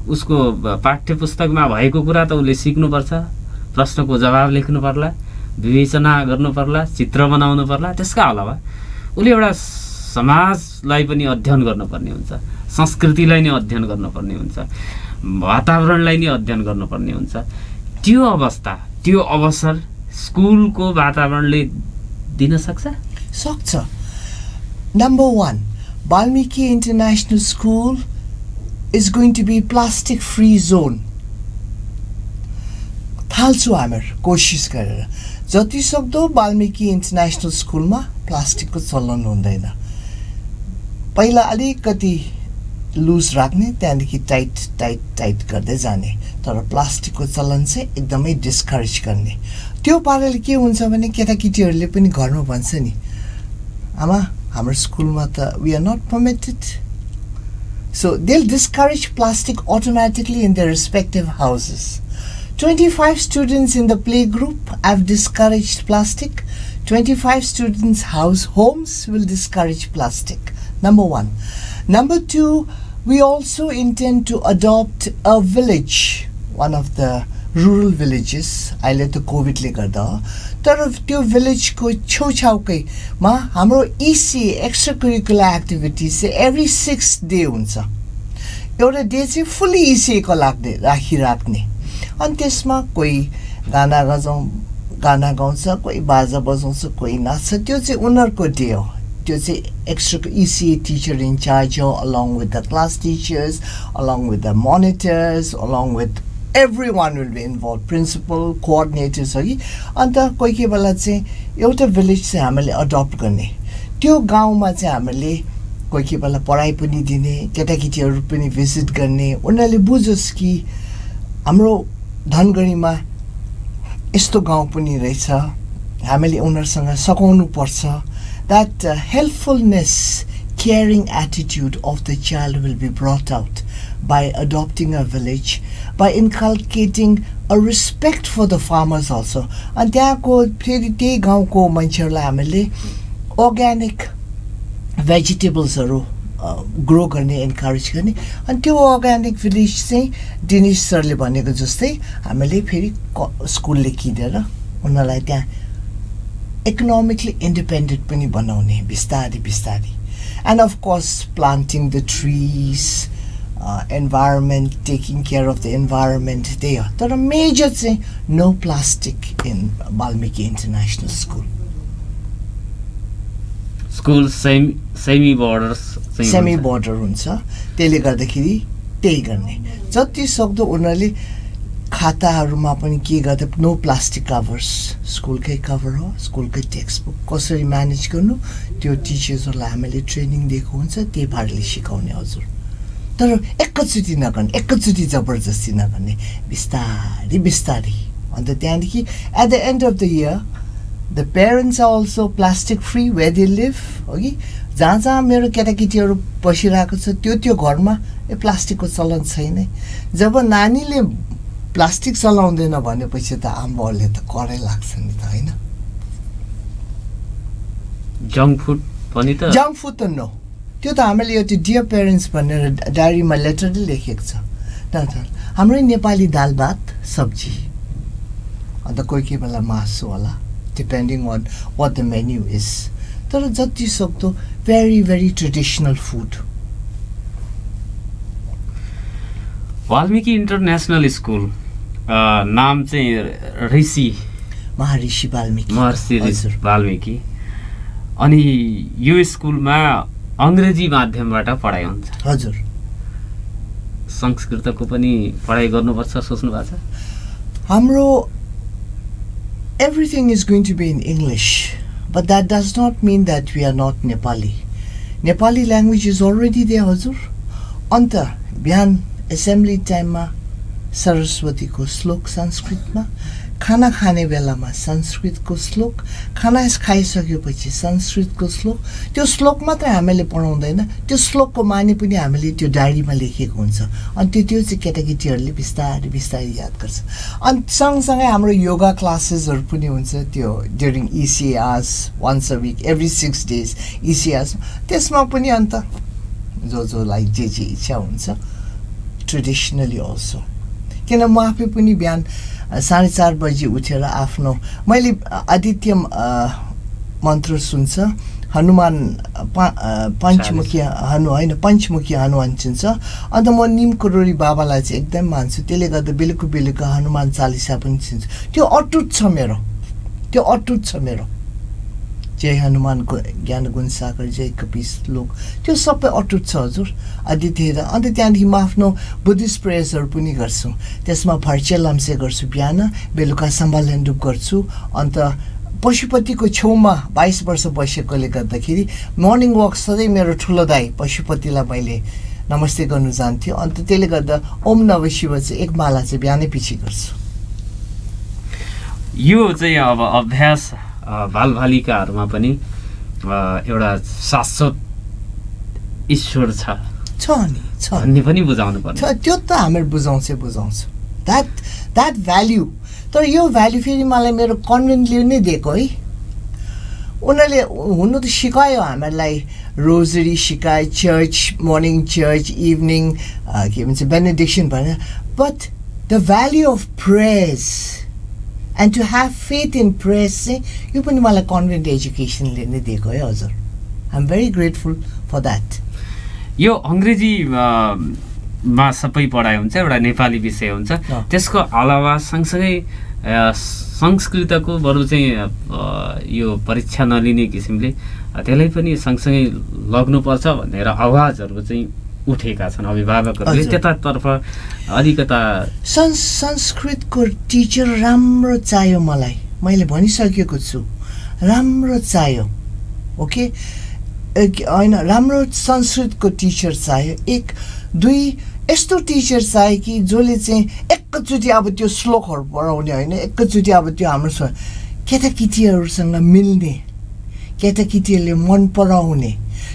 उसको पाठ्य पुस्तकमा भएको कुरा त उसले सिक्नुपर्छ, प्रश्नको जवाब लेख्नु पर्ला, विवेचना गर्नु पर्ला, चित्र बनाउनु पर्ला। त्यसका अलावा उसले एउटा समाजलाई पनि अध्ययन गर्नुपर्ने हुन्छ, संस्कृतिलाई नै अध्ययन गर्नुपर्ने हुन्छ, वातावरणलाई नै अध्ययन गर्नुपर्ने हुन्छ। त्यो अवस्था, त्यो अवसर स्कुलको वातावरणले दिन सक्छ? सक्छ। Number 1, Valmiki international school is going to be plastic free zone. थाल्छु हामीहरू कोसिस गरेर जति सक्दो वाल्मिकी इन्टरनेसनल स्कुलमा प्लास्टिकको चलन हुँदैन। पहिला अलिकति लुज राख्ने, त्यहाँदेखि टाइट टाइट टाइट गर्दै जाने, तर प्लास्टिकको चलन चाहिँ एकदमै डिस्करेज गर्ने। त्यो पाराले के हुन्छ भने केटाकेटीहरूले पनि घरमा भन्छ नि, आमा हाम्रो स्कुलमा त we are not permitted, so they will discourage plastic automatically in their respective houses. 25 students in the play group have discouraged plastic. 25 students' homes will discourage plastic. Number 1. Number 2, we also intend to adopt a village, one of the rural villages. अहिले त कोभिडले गर्दा, तर त्यो भिलेजको छेउछाउकैमा हाम्रो EC extra curricular activities चाहिँ every 6th day हुन्छ। एउटा day चाहिँ फुल्ली EC को राखिराख्ने, अनि त्यसमा कोही गाना गाउँछ, कोही बाजा बजाउँछ, कोही नाच्छ, त्यो चाहिँ उनीहरूको डे हो। त्यो चाहिँ extra ECA teacher in charge हो, along with the class teachers, along with the monitors, along with everyone will be involved, principal, coordinators हो कि। अन्त कोही बेला चाहिँ एउटा भिलेज चाहिँ हामीले अडप्ट गर्ने, त्यो गाउँमा चाहिँ हामीले कोही बेला पढाइ पनि दिने, केटाकेटीहरू पनि भिजिट गर्ने, उनीहरूले बुझोस् कि हाम्रो धनगढीमा यस्तो गाउँ पनि रहेछ, हामीले उनीहरूसँग सघाउनु पर्छ। That helpfulness, caring attitude of the child will be brought out by adopting a village, by inculcating a respect for the farmers also. अनि त्यहाँको फेरि त्यही गाउँको मान्छेहरूलाई हामीले अर्ग्यानिक भेजिटेबल्सहरू ग्रो गर्ने इन्करेज गर्ने। अनि त्यो अर्ग्यानिक भिलेज चाहिँ दिनेश सरले भनेको जस्तै हामीले फेरि स्कुलले किनेर उनीहरूलाई त्यहाँ इकोनोमिकली इन्डिपेन्डेन्ट पनि बनाउने बिस्तारी बिस्तारी। And of course planting the trees, environment, taking care of the environment there. तर मेजर चाहिँ no plastic in Valmiki international school. School semi boarder हुन्छ, त्यसले गर्दाखेरि त्यही गर्ने। जति सक्दो उनीहरूले खाताहरूमा पनि के गर्दा नो प्लास्टिक कभर्स, स्कुलकै कभर हो, स्कुलकै टेक्स्ट बुक कसरी म्यानेज गर्नु त्यो टिचर्सहरूलाई हामीले ट्रेनिङ दिएको हुन्छ, त्यही पाराले सिकाउने हजुर। तर एकैचोटि नगर्ने, एकैचोटि जबरजस्ती नगर्ने, बिस्तारी बिस्तारी। अन्त त्यहाँदेखि at the end of the year the parents are also plastic free where they live हो कि। जहाँ जहाँ मेरो केटाकेटीहरू बसिरहेको छ त्यो घरमा प्लास्टिकको चलन छैन। जब नानीले प्लास्टिक चलाउँदैन भनेपछि त आमाबाउले त करै लाग्छ नि त होइन। जङ्क फुड पनि त, जङ्क फुड त नो, त्यो त हामीले यो डियर पेरेन्ट्स भनेर डायरीमा लेटरले लेखेको छ। हाम्रै नेपाली दाल भात सब्जी, अन्त कोही बेला मासु होला, depending on what the menu is. तर जति सक्दो very very traditional food. Valmiki international school नाम चाहिँ महर्षि वाल्मिकी। अनि यो स्कुलमा अङ्ग्रेजी माध्यमबाट पढाइ हुन्छ हजुर। संस्कृतको पनि पढाइ गर्नुपर्छ सोच्नु भएको छ? हाम्रो everything is going to be in English, but that does not mean that we are not Nepali. Nepali language is already there हजुर। अन्त बिहान एसेम्ब्ली टाइममा सरस्वतीको श्लोक संस्कृतमा, खाना खाने बेलामा संस्कृतको श्लोक, खाना खाइसकेपछि संस्कृतको श्लोक। त्यो श्लोक मात्रै हामीले पढाउँदैन, त्यो श्लोकको माने पनि हामीले त्यो डायरीमा लेखेको हुन्छ। अनि त्यो चाहिँ केटाकेटीहरूले बिस्तारै बिस्तारै याद गर्छ। अनि सँगसँगै हाम्रो योगा क्लासेसहरू पनि हुन्छ, त्यो during ECA hours, once a week, every 6 days ECA hours. त्यसमा पनि अन्त जोलाई जे इच्छा हुन्छ, ट्रेडिसनली अल्सो। किन म आफै पनि बिहान 4:30 बजी उठेर आफ्नो मैले आदित्य मन्त्र सुन्छ, हनुमान पञ्चमुखी पञ्चमुखी हनुमान चिन्छ। अन्त म निमकोरोरी बाबालाई चाहिँ एकदम मान्छु, त्यसले गर्दा बेलुका हनुमान चालिसा पनि चिन्छु। त्यो अटुट छ मेरो, जय हनुमानको ज्ञान गुण सागर, जय कपी श्लोक, त्यो सबै अटुट छ हजुर। आदित्य। अन्त त्यहाँदेखि म आफ्नो बुद्धिस्ट प्रेयर्सहरू पनि गर्छु। त्यसमा फर्चे लाम्से गर्छु बिहान, बेलुका सम्भालेन्डुप गर्छु। अन्त पशुपतिको छेउमा 22 वर्ष बसेकोले गर्दाखेरि मर्निङ वक सधैँ मेरो ठुलो दाई पशुपतिलाई मैले नमस्ते गर्नु जान्थ्यो। अन्त त्यसले गर्दा ओम नमः शिवाय चाहिँ एक माला चाहिँ बिहानै पछि गर्छु। यो चाहिँ अब अभ्यास बालबालिकाहरूमा पनि एउटा शाश्वत ईश्वर छ भन्ने पनि बुझाउनु पर्छ। त्यो त हामी बुझाउँछ द्याट भ्याल्यु। तर यो भ्याल्यु फेरि मलाई मेरो कन्भेन्टले नै दिएको है। उनीहरूले हुनु त सिकायो हामीलाई, रोजरी सिकायो, चर्च, मर्निङ चर्च, इभिनिङ के भन्छ बेनेडिक्सन भनेर। But the value of prayers and to have faith in prayers चाहिँ यो पनि मलाई कन्भेन्ट एजुकेसनले नै दिएको है हजुर। I am very grateful for that. यो अङ्ग्रेजीमा सबै पढाइ हुन्छ, एउटा नेपाली विषय हुन्छ, त्यसको अलावा सँगसँगै संस्कृतको बरु चाहिँ यो परीक्षा नलिने किसिमले त्यसलाई पनि सँगसँगै लग्नुपर्छ भनेर आवाजहरू चाहिँ उठेका छन् अभिभावकहरूले। त्यतातर्फ अलिकता संस्कृतको टिचर राम्रो चाहियो मलाई, मैले भनिसकेको छु, राम्रो चाहियो। ओके, होइन, राम्रो संस्कृतको टिचर चाहियो। 1 2 यस्तो टिचर चाहियो कि जसले चाहिँ एकैचोटि अब त्यो श्लोकहरू पढाउने होइन, एकैचोटि अब त्यो हाम्रो केटाकेटीहरूसँग मिल्ने, केटाकेटीहरूले मन पराउने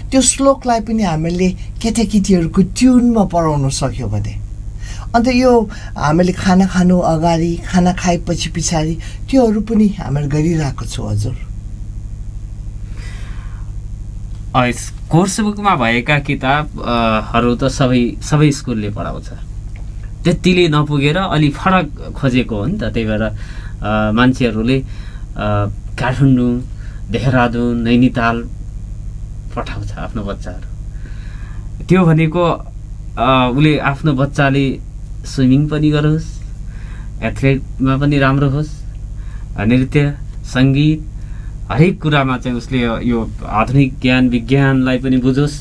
त्यो श्लोकलाई पनि हामीले केटाकेटीहरूको ट्युनमा पढाउन सक्यो भने, अन्त यो हामीले खाना खानु अगाडि, खाना खाएपछि पछाडि त्योहरू पनि हामीले गरिरहेको छौँ हजुर। कोर्स बुकमा भएका किताबहरू त सबै स्कुलले पढाउँछ, त्यतिले नपुगेर अलि फरक खोजेको हो नि त। त्यही भएर मान्छेहरूले काठमाडौँ, देहरादुन, नैनीताल पठाउँछ आफ्नो बच्चाहरू। त्यो भनेको उसले आफ्नो बच्चाले स्विमिङ पनि गरोस्, एथलेटमा पनि राम्रो होस्, नृत्य, सङ्गीत, हरेक कुरामा चाहिँ उसले यो आधुनिक ज्ञान विज्ञानलाई पनि बुझोस्,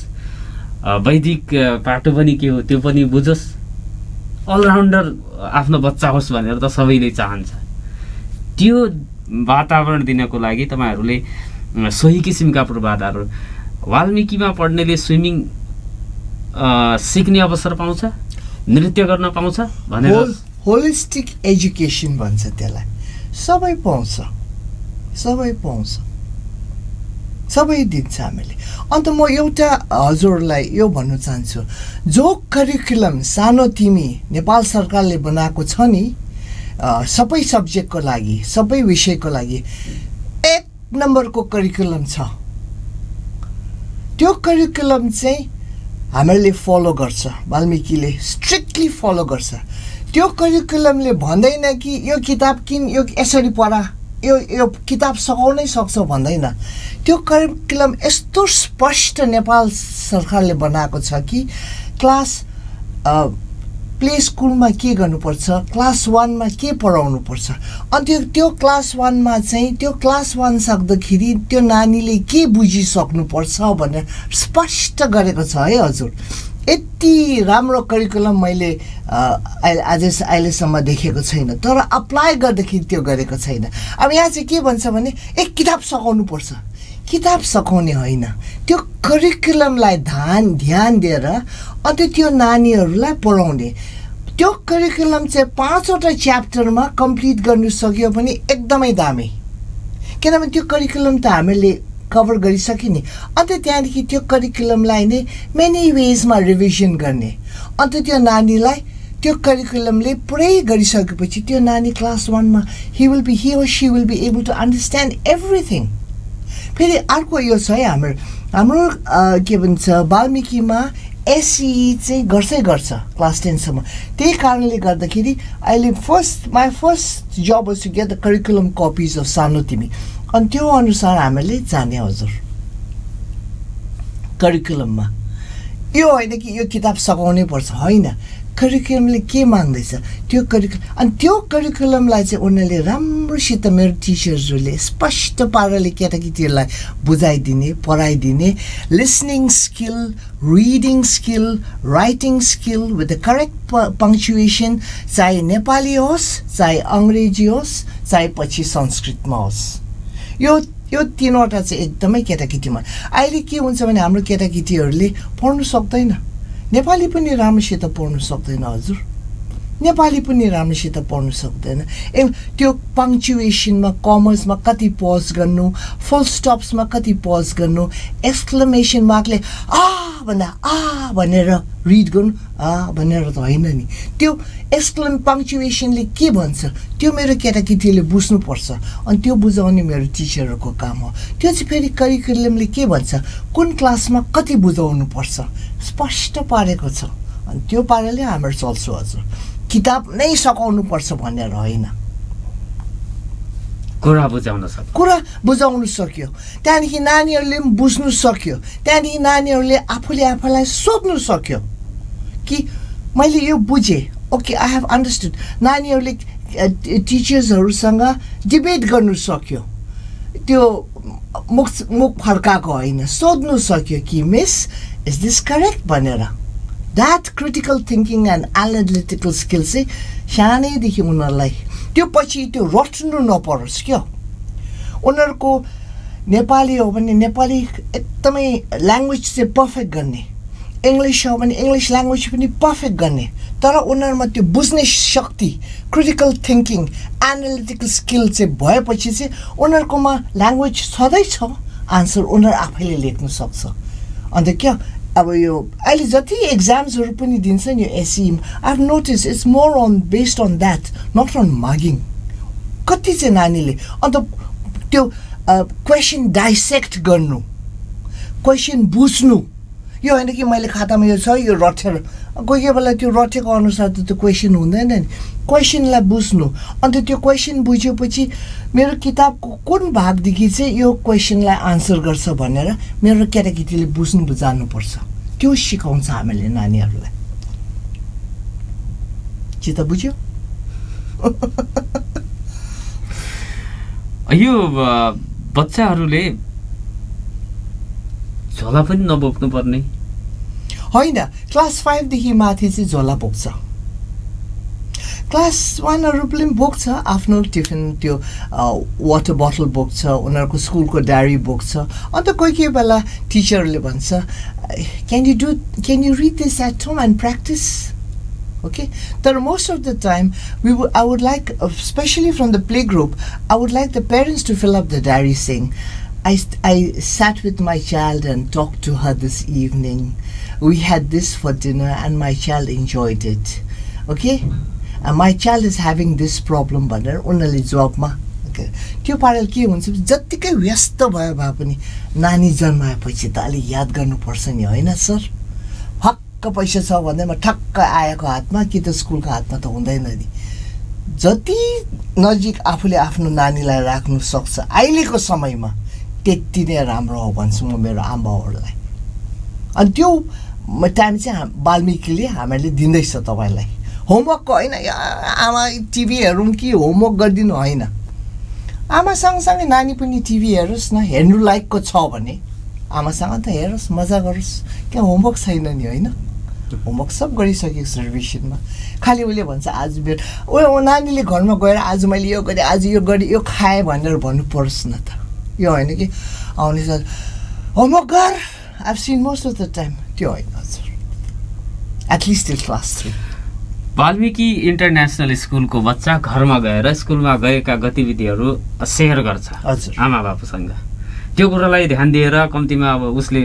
वैदिक पाटो पनि के हो त्यो पनि बुझोस्, अलराउन्डर आफ्नो बच्चा होस् भनेर त सबैले चाहन्छ। त्यो वातावरण दिनको लागि तपाईँहरूले सोही किसिमका पूर्वाधारहरू, वाल्मिकीमा पढ्नेले स्विमिङ सिक्ने अवसर पाउँछ, नृत्य गर्न पाउँछ भनेर होलिस्टिक एजुकेसन भन्छ त्यसलाई। सबै पाउँछ, सबै पाउँछ, सबै दिन्छ हामीले। अन्त म एउटा हजुरलाई यो भन्न चाहन्छु, जो करिकुलम सानो तिमी नेपाल सरकारले बनाएको छ नि सबै सब्जेक्टको लागि, सबै विषयको लागि 1 नम्बरको करिकुलम छ, त्यो करिकुलम चाहिँ हामीहरूले फलो गर्छ, वाल्मिकीले स्ट्रिक्टली फलो गर्छ। त्यो करिकुलमले भन्दैन कि यो किताब किन, यो यसरी पढा, यो किताब सघाउनै सक्छ भन्दैन। त्यो करिकुलम यस्तो स्पष्ट नेपाल सरकारले बनाएको छ कि क्लास प्ले स्कुलमा के गर्नुपर्छ, क्लास 1 मा के पढाउनुपर्छ, अनि त्यो क्लास 1 मा चाहिँ त्यो क्लास 1 सक्दाखेरि त्यो नानीले के बुझिसक्नुपर्छ भनेर स्पष्ट गरेको छ है हजुर। यति राम्रो करिकुलम मैले अहिलेसम्म देखेको छैन, तर अप्लाई गर्दाखेरि त्यो गरेको छैन। अब यहाँ चाहिँ के भन्छ भने एक किताब सघाउनुपर्छ, किताब सघाउने होइन, त्यो करिकुलमलाई ध्यान दिएर अन्त त्यो नानीहरूलाई पढाउने। त्यो करिकुलम चाहिँ 5वटा च्याप्टरमा कम्प्लिट गर्नु सक्यो भने एकदमै दामी, किनभने त्यो करिकुलम त हामीले कभर गरिसक्यो नि। अन्त त्यहाँदेखि त्यो करिकुलमलाई नै मेनी वेजमा रिभिजन गर्ने, अन्त त्यो नानीलाई त्यो करिकुलमले पुरै गरिसकेपछि त्यो नानी क्लास 1 मा he or she will be able to understand everything। फेरि अर्को यो छ है, हाम्रो के भन्छ वाल्मिकीमा एसई चाहिँ गर्छ क्लास 10 सम्म। त्यही कारणले गर्दाखेरि अहिले my first job was to get the curriculum copies of सानो तिमी, अनि त्यो अनुसार हामीले जाने हजुर करिकुलममा। यो होइन कि यो किताब सघाउनै पर्छ, होइन, करिकुलमले के माग्दैछ त्यो करिकुलम, अनि त्यो करिकुलमलाई चाहिँ उनीहरूले राम्रोसित मेरो टिचर्सहरूले स्पष्ट पाराले केटाकेटीहरूलाई बुझाइदिने, पढाइदिने, listening skill, reading skill, writing skill with the correct punctuation, चाहे नेपाली होस्, चाहे अङ्ग्रेजी होस्, चाहे पछि संस्कृतमा होस्। यो 3वटा चाहिँ एकदमै केटाकेटीमा। अहिले के हुन्छ भने हाम्रो केटाकेटीहरूले पढ्नु सक्दैन, नेपाली पनि राम्रोसित पढ्नु सक्दैन हजुर, नेपाली पनि राम्रोसित पढ्नु सक्दैन। त्यो पङ्क्चुएसनमा, कमर्समा कति पज गर्नु, फुल स्टप्समा कति पज गर्नु, एक्सक्लेमेसन मार्कले भन्दा भनेर रिड गर्नु, भनेर त होइन नि। त्यो पङ्क्चुएसनले के भन्छ त्यो मेरो केटाकेटीले बुझ्नुपर्छ, अनि त्यो बुझाउने मेरो टिचरहरूको काम हो। त्यो चाहिँ फेरि करिकुलमले के भन्छ, कुन क्लासमा कति बुझाउनुपर्छ स्पष्ट पारेको छ, अनि त्यो पाराले हाम्रो चल्छ हजुर। किताब नै सघाउनुपर्छ भनेर होइन, कुरा बुझाउन सक्यो, त्यहाँदेखि नानीहरूले पनि बुझ्नु सक्यो, त्यहाँदेखि नानीहरूले आफूलाई सोध्नु सक्यो कि मैले यो बुझेँ, ओके आई हेभ अन्डरस्टुड। नानीहरूले टिचर्सहरूसँग डिबेट गर्नु सक्यो, त्यो मुख फर्काएको होइन, सोध्नु सक्यो कि मिस इज दिस करेक्ट भनेर। That critical thinking and analytical skill चाहिँ सानैदेखि उनीहरूलाई त्यो पछि त्यो रट्नु नपरोस् क्या। उनीहरूको नेपाली हो भने नेपाली एकदमै ल्याङ्ग्वेज चाहिँ पर्फेक्ट गर्ने, इङ्ग्लिस हो भने इङ्ग्लिस ल्याङ्ग्वेज पनि पर्फेक्ट गर्ने, तर उनीहरूमा त्यो बुझ्ने शक्ति, क्रिटिकल थिङ्किङ, एनालिटिकल स्किल चाहिँ भएपछि चाहिँ उनीहरूकोमा ल्याङ्ग्वेज छँदैछ, आन्सर उनीहरू आफैले लेख्नु सक्छ। अन्त क्या अब यो अहिले जति एक्जाम्सहरू पनि दिन्छ नि यो एसई, I have notice its more on based on that, not on mugging. कति चाहिँ नानीले अन्त त्यो क्वेसन डाइसेक्ट गर्नु, क्वेसन बुझ्नु, यो होइन कि मैले खातामा यो छ यो रटेर, कोही कोही बेला त्यो रटेको अनुसार त त्यो क्वेसन हुँदैन नि। क्वेसनलाई बुझ्नु, अन्त त्यो क्वेसन बुझेपछि मेरो किताबको कुन भागदेखि चाहिँ यो क्वेसनलाई आन्सर गर्छ भनेर मेरो केटाकेटीले बुझ्नु जान्नुपर्छ। त्यो सिकाउँछ हामीले नानीहरूलाई। चित्त बुझ्यो? यो बच्चाहरूले झोला पनि नबोक्नु पर्ने होइन, क्लास 5 देखि माथि चाहिँ झोला बोक्छ। क्लास 1हरू पनि बोक्छ, आफ्नो टिफिन त्यो वाटर बोतल बोक्छ, उनीहरूको स्कुलको डायरी बोक्छ। अन्त कोही कोही बेला टिचरले भन्छ can you read this at home and practice, okay. तर most of the time I would like, especially from the play group, I would like the parents to fill up the diary saying, I sat with my child and talked to her this evening. We had this for dinner and my child enjoyed it. Okay? My child is having this problem भनेर उनीहरूले जवाबमा त्यो पाराले के हुन्छ, जत्तिकै व्यस्त भए पनि नानी जन्माएपछि त अलिक याद गर्नुपर्छ नि, होइन सर? हक्क पैसा छ भन्दैमा ठक्क आएको हातमा कि त स्कुलको हातमा त हुँदैन नि। जति नजिक आफूले आफ्नो नानीलाई राख्नु सक्छ अहिलेको समयमा त्यति नै राम्रो हो भन्छु म मेरो आमाहरूलाई। अनि त्यो टाइम चाहिँ वाल्मिकीले हामीहरूले दिँदैछ तपाईँलाई। होमवर्कको होइन, आमा टिभी हेरौँ कि होमवर्क गरिदिनु होइन। आमा सँगसँगै नानी पनि टिभी हेरोस् न, हेर्नु लायकको छ भने आमासँग त हेरोस्, मजा गरोस्। क्या होमवर्क छैन नि, होइन? होमवर्क सब गरिसकेको छ रिभिजनमा। खालि उसले भन्छ आज मेरो नानीले घरमा गएर आज मैले यो गरेँ, आज यो गरेँ, यो खाएँ भनेर भन्नु परोस् न त। यो होइन कि आउने सर होमवर्क गर, I have scene most of the time, त्यो होइन हजुर। At least till class 3। Valmiki international स्कुलको बच्चा घरमा गएर स्कुलमा गएका गतिविधिहरू सेयर गर्छ हजुर आमा बाबुसँग। त्यो कुरालाई ध्यान दिएर कम्तीमा अब उसले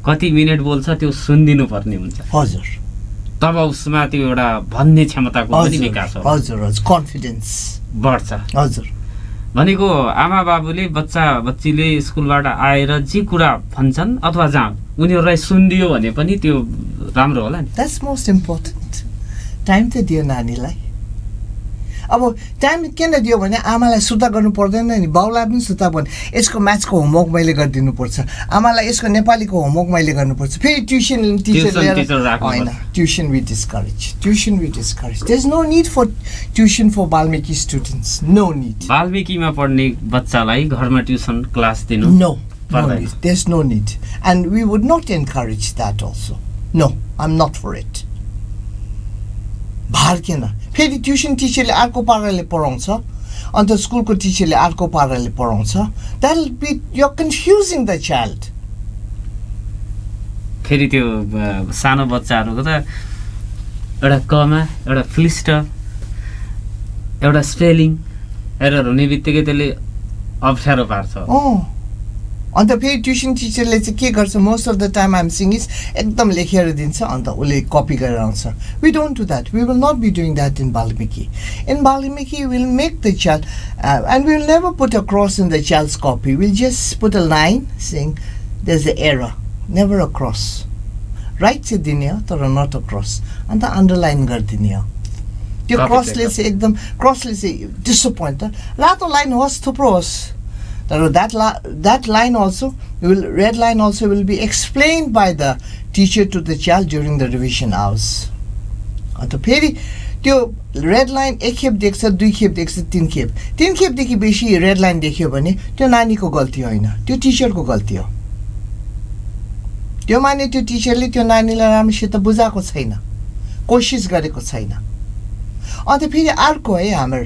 कति मिनेट बोल्छ त्यो सुनिदिनु पर्ने हुन्छ हजुर। तब उसमा त्यो एउटा भन्ने क्षमताको पनि विकास हो। हजुर हजुर, कन्फिडेन्स बढ्छ। हजुर भनेको आमा बाबुले बच्चा बच्चीले स्कुलबाट आएर जे कुरा भन्छन् अथवा जहाँ उनीहरूलाई सुनिदियो भने पनि त्यो राम्रो होला नि। That's most important. टाइम त दियो नानीलाई। अब टाइम किन दियो भने आमालाई सुर्ता गर्नु पर्दैन नि, बाउलाई पनि सुर्ता पर्ने। यसको म्याथ्सको होमवर्क मैले गरिदिनुपर्छ, आमालाई यसको नेपालीको होमवर्क मैले गर्नुपर्छ, फेरि ट्युसन टिचर लिएर होइन। Tuition we discourage, tuition we discourage. There is no need for tuition for Valmiki students, no need. वाल्मिकीमा पढ्ने बच्चालाई घरमा ट्युसन क्लास दिनु no, there is no need and we would not encourage that also. No, I am not for it. भार किन? फेरि tuition टिचरले अर्को पाराले पढाउँछ, अन्त स्कुलको टिचरले अर्को पाराले पढाउँछ। That will be you are confusing the child. फेरि त्यो सानो बच्चाहरूको त एउटा कमा, एउटा फ्लिस्टर, एउटा स्पेलिङ एरर हुने बित्तिकै त्यसले अप्ठ्यारो पार्छ। अन्त फेरि ट्युसन टिचरले चाहिँ के गर्छ, most of the time I'm seeing is एकदम लेखेर दिन्छ, अन्त उसले कपी गरेर आउँछ। We don't do that, we will not be doing that in Valmiki. In Valmiki will make the child and we will never put a cross in the child's copy, will just put a line saying there is a error, never a cross. Right चाहिँ दिने हो तर not a cross, अन्त underline गरिदिने हो। त्यो क्रसले चाहिँ एकदम, क्रसले चाहिँ डिसपोइन्ट। रातो लाइन होस्, थुप्रो होस्, तर that line also red line also will be explained by the teacher to the child during the revision hours. अन्त फेरि त्यो रेड लाइन एक खेप देख्छ, दुई खेप देख्छ, तीन खेपदेखि बेसी रेड लाइन देख्यो भने त्यो नानीको गल्ती होइन, त्यो टिचरको गल्ती हो। त्यो माने त्यो टिचरले त्यो नानीलाई राम्रोसित बुझाएको छैन, कोसिस गरेको छैन। अन्त फेरि अर्को है हाम्रो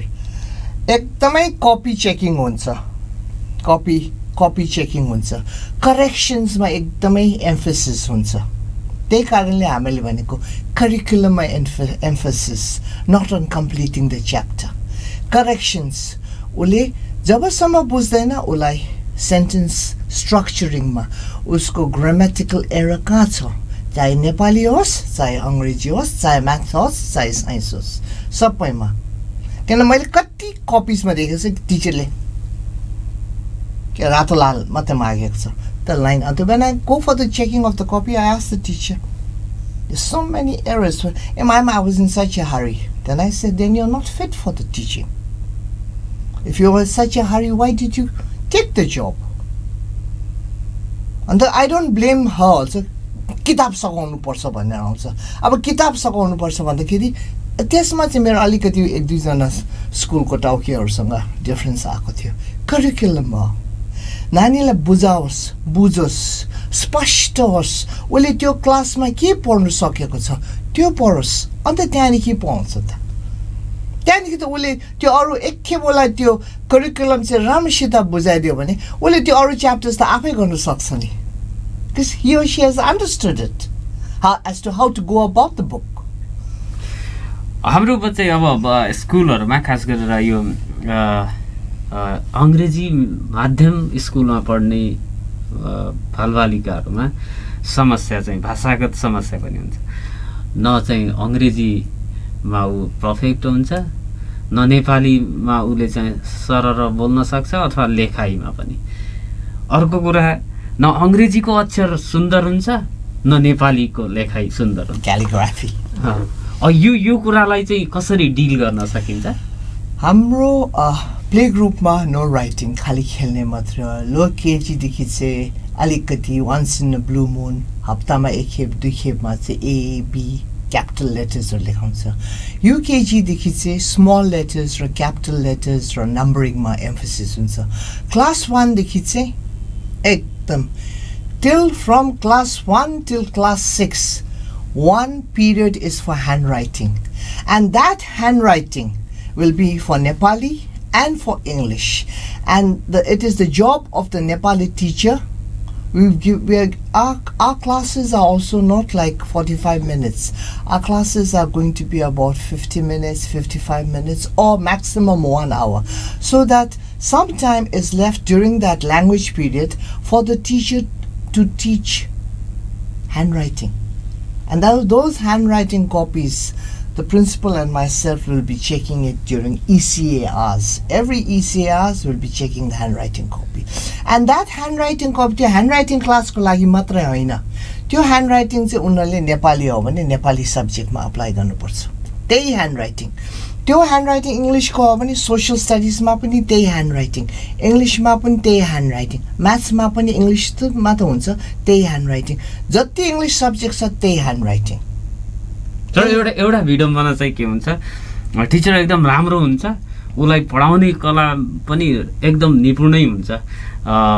एकदमै कपी चेकिङ हुन्छ, कपी चेकिङ हुन्छ, करेक्सन्समा एकदमै एम्फेसिस हुन्छ। त्यही कारणले हामीले भनेको करिकुलममा emphasis, not on completing the chapter. Corrections उसले जबसम्म बुझ्दैन उसलाई सेन्टेन्स स्ट्रक्चरिङमा उसको ग्रामेटिकल एरर कहाँ छ, चाहे नेपाली होस्, चाहे अङ्ग्रेजी होस्, चाहे म्याथ होस्, चाहे साइन्स होस्, सबैमा। किन मैले कति कपिजमा देखेको छु टिचरले रातो लाल मात्रै मागेको छ the line. And when I go for the checking of the copy, I asked the teacher, there's so many errors. In my mind, I was in such a hurry. Then I said, then you're not fit for the teaching. If you were in such a hurry, why did you take the job? And I don't blame her also. किताब सघाउनु पर्छ भन्ने आउँछ। अब किताब सघाउनु पर्छ भन्दाखेरि त्यसमा चाहिँ मेरो अलिकति एक दुईजना स्कुलको टाउकेहरूसँग डिफरेन्स आएको थियो। करिकुलममा नानीलाई बुझाओस्, बुझोस्, स्पष्ट होस्, उसले त्यो क्लासमा के पढ्नु सकेको छ त्यो पढोस्, अन्त त्यहाँदेखि पाउँछ त। त्यहाँदेखि त उसले त्यो अरू एकखेप उसलाई त्यो करिकुलम चाहिँ राम्रोसित बुझाइदियो भने उसले त्यो अरू च्याप्टर्स त आफै गर्न सक्छ नि, because he or she has understood it, as to how to go about the book. हाम्रो बच्चे अब स्कुलहरुमा खास गरेर यो अंग्रेजी माध्यम स्कुलमा पढ्ने बालबालिकाहरुमा समस्या चाहिँ भाषागत समस्या पनि हुन्छ। न चाहिँ अंग्रेजीमा उ परफेक्ट हुन्छ, न नेपालीमा उले चाहिँ सरर बोल्न सक्छ अथवा लेखाइमा पनि। अर्को कुरा न अंग्रेजीको अक्षर सुन्दर हुन्छ, न नेपालीको लेखाइ सुन्दर हुन्छ, क्यालिग्राफी। यो कुरालाई चाहिँ कसरी डिल गर्न सकिन्छ? हाम्रो प्ले ग्रुपमा नो राइटिङ, खाली खेल्ने मात्र। लो केजी देखि चाहिँ अलिकति वन्स इन अ ब्लू मुन हप्तामा एक खेप दुई खेपमा चाहिँ ए बी क्यापिटल लेटर्सहरु लेखाउँछ। युकेजी देखि चाहिँ स्मल लेटर्स र क्यापिटल लेटर्स र नम्बरिङमा एम्फसिस हुन्छ। क्लास 1 देखि चाहिँ एकदम till from class 1 till class 6, one period is for handwriting, and that handwriting will be for Nepali and for English, and it is the job of the Nepali teacher. Our classes are also not like 45 minutes. Our classes are going to be about 50 minutes, 55 minutes, or maximum 1 hour, so that some time is left during that language period for the teacher to teach handwriting. And those handwriting copies, the principal and myself will be checking it during ECA hours. Every ECA hours will be checking the handwriting copy. And that handwriting copy, the handwriting class ko लागि मात्रै हैन, त्यो handwriting चाहिँ उनीहरुले नेपाली हो भने नेपाली सब्जेक्टमा apply गर्नुपर्छ। त्यही handwriting, त्यो handwriting इंग्लिशको हो भने सोशल स्टडीजमा पनि त्यही handwriting, इंग्लिशमा पनि त्यही handwriting, म्याथ्समा पनि इंग्लिशमा त हुन्छ त्यही handwriting, जति इंग्लिश सब्जेक्ट छ त्यही handwriting। तर एउटा विडम्बना चाहिँ के हुन्छ, टिचर एकदम राम्रो हुन्छ, उलाई पढाउने कला पनि एकदम निपुणै हुन्छ,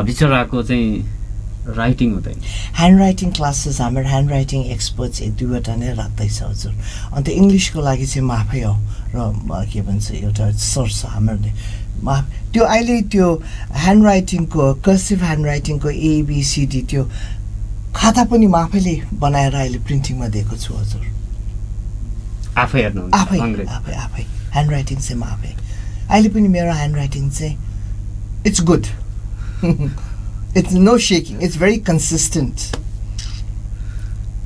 बिचराको चाहिँ राइटिङ हुँदैन। ह्यान्डराइटिङ क्लासेस हाम्रो ह्यान्डराइटिङ एक्सपर्ट्स एक दुईवटा नै राख्दैछ हजुर। अन्त इङ्ग्लिसको लागि चाहिँ म आफै हो र के भन्छ एउटा सोर्स हामीले त्यो अहिले त्यो ह्यान्डराइटिङको कर्सिभ ह्यान्डराइटिङको एबिसिडी त्यो खाता पनि म आफैले बनाएर अहिले प्रिन्टिङमा दिएको छु हजुर। आफै हेर्नुहुन्छ? आफै ह्यान्डराइटिङ चाहिँ म आफै। अहिले पनि मेरो ह्यान्डराइटिङ चाहिँ it's good. It's no shaking. It's very consistent.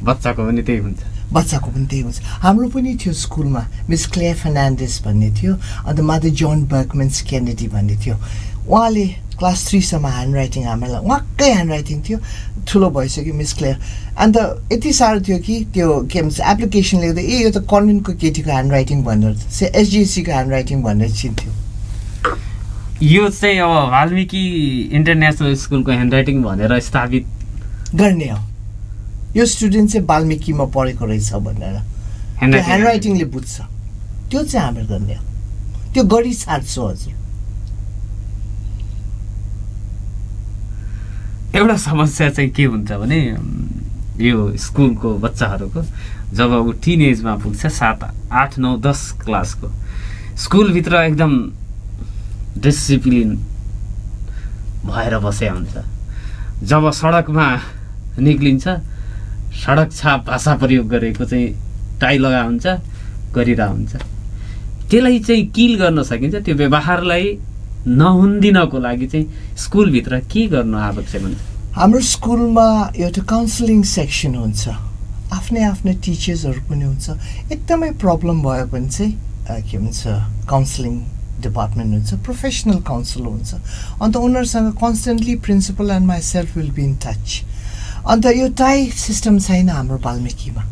बच्चाको पनि त्यही हुन्छ? बच्चाको पनि त्यही हुन्छ। हाम्रो पनि थियो स्कुलमा मिस क्लेयर फर्नान्डेस भन्ने थियो, अन्त माथि जोन बर्कमेन्स केनेडी भन्ने थियो। उहाँले क्लास 3 सम्म ह्यान्डराइटिङ हामीलाई उहाँकै ह्यान्डराइटिङ थियो, ठुलो भइसक्यो मिस क्लेयर। अन्त यति साह्रो थियो कि त्यो के भन्छ एप्लिकेसन लेख्दा यो त कन्भेन्टको केटीको ह्यान्डराइटिङ भनेर एसजिएसीको ह्यान्डराइटिङ भनेर चिन्थ्यो। यो चाहिँ अब वाल्मिकी इन्टरनेसनल स्कुलको ह्यान्डराइटिङ भनेर स्थापित गर्ने हो। यो स्टुडेन्ट चाहिँ वाल्मिकीमा पढेको रहेछ भनेर ह्यान्डराइटिङले बुझ्छ। त्यो चाहिँ हामीले गर्ने हो, त्यो गरी छाड्छु हजुर। एउटा समस्या चाहिँ के हुन्छ भने यो स्कुलको बच्चाहरूको जब ऊ टिन एजमा पुग्छ 7, 8, 9, 10 क्लासको स्कुलभित्र एकदम डिसिप्लिन भएर बसे हुन्छ। जब सडकमा निक्लिन्छ सडक छाप भाषा प्रयोग गरेको चाहिँ टाई लगा हुन्छ, गरिरहेको हुन्छ। त्यसलाई चाहिँ किल गर्न सकिन्छ। त्यो व्यवहारलाई नहुन्दिनको लागि चाहिँ स्कुलभित्र के गर्नु आवश्यक हुन्छ? हाम्रो स्कुलमा एउटा काउन्सिलिङ सेक्सन हुन्छ, आफ्नै आफ्नै टिचर्सहरू पनि हुन्छ। एकदमै प्रब्लम भयो भने चाहिँ के भन्छ काउन्सिलिङ डिपार्टमेन्ट हुन्छ, प्रोफेसनल काउन्सिल हुन्छ। अन्त उनीहरूसँग constantly principal and myself will be in touch. अन्त यो टाई सिस्टम छैन हाम्रो वाल्मिकीमा,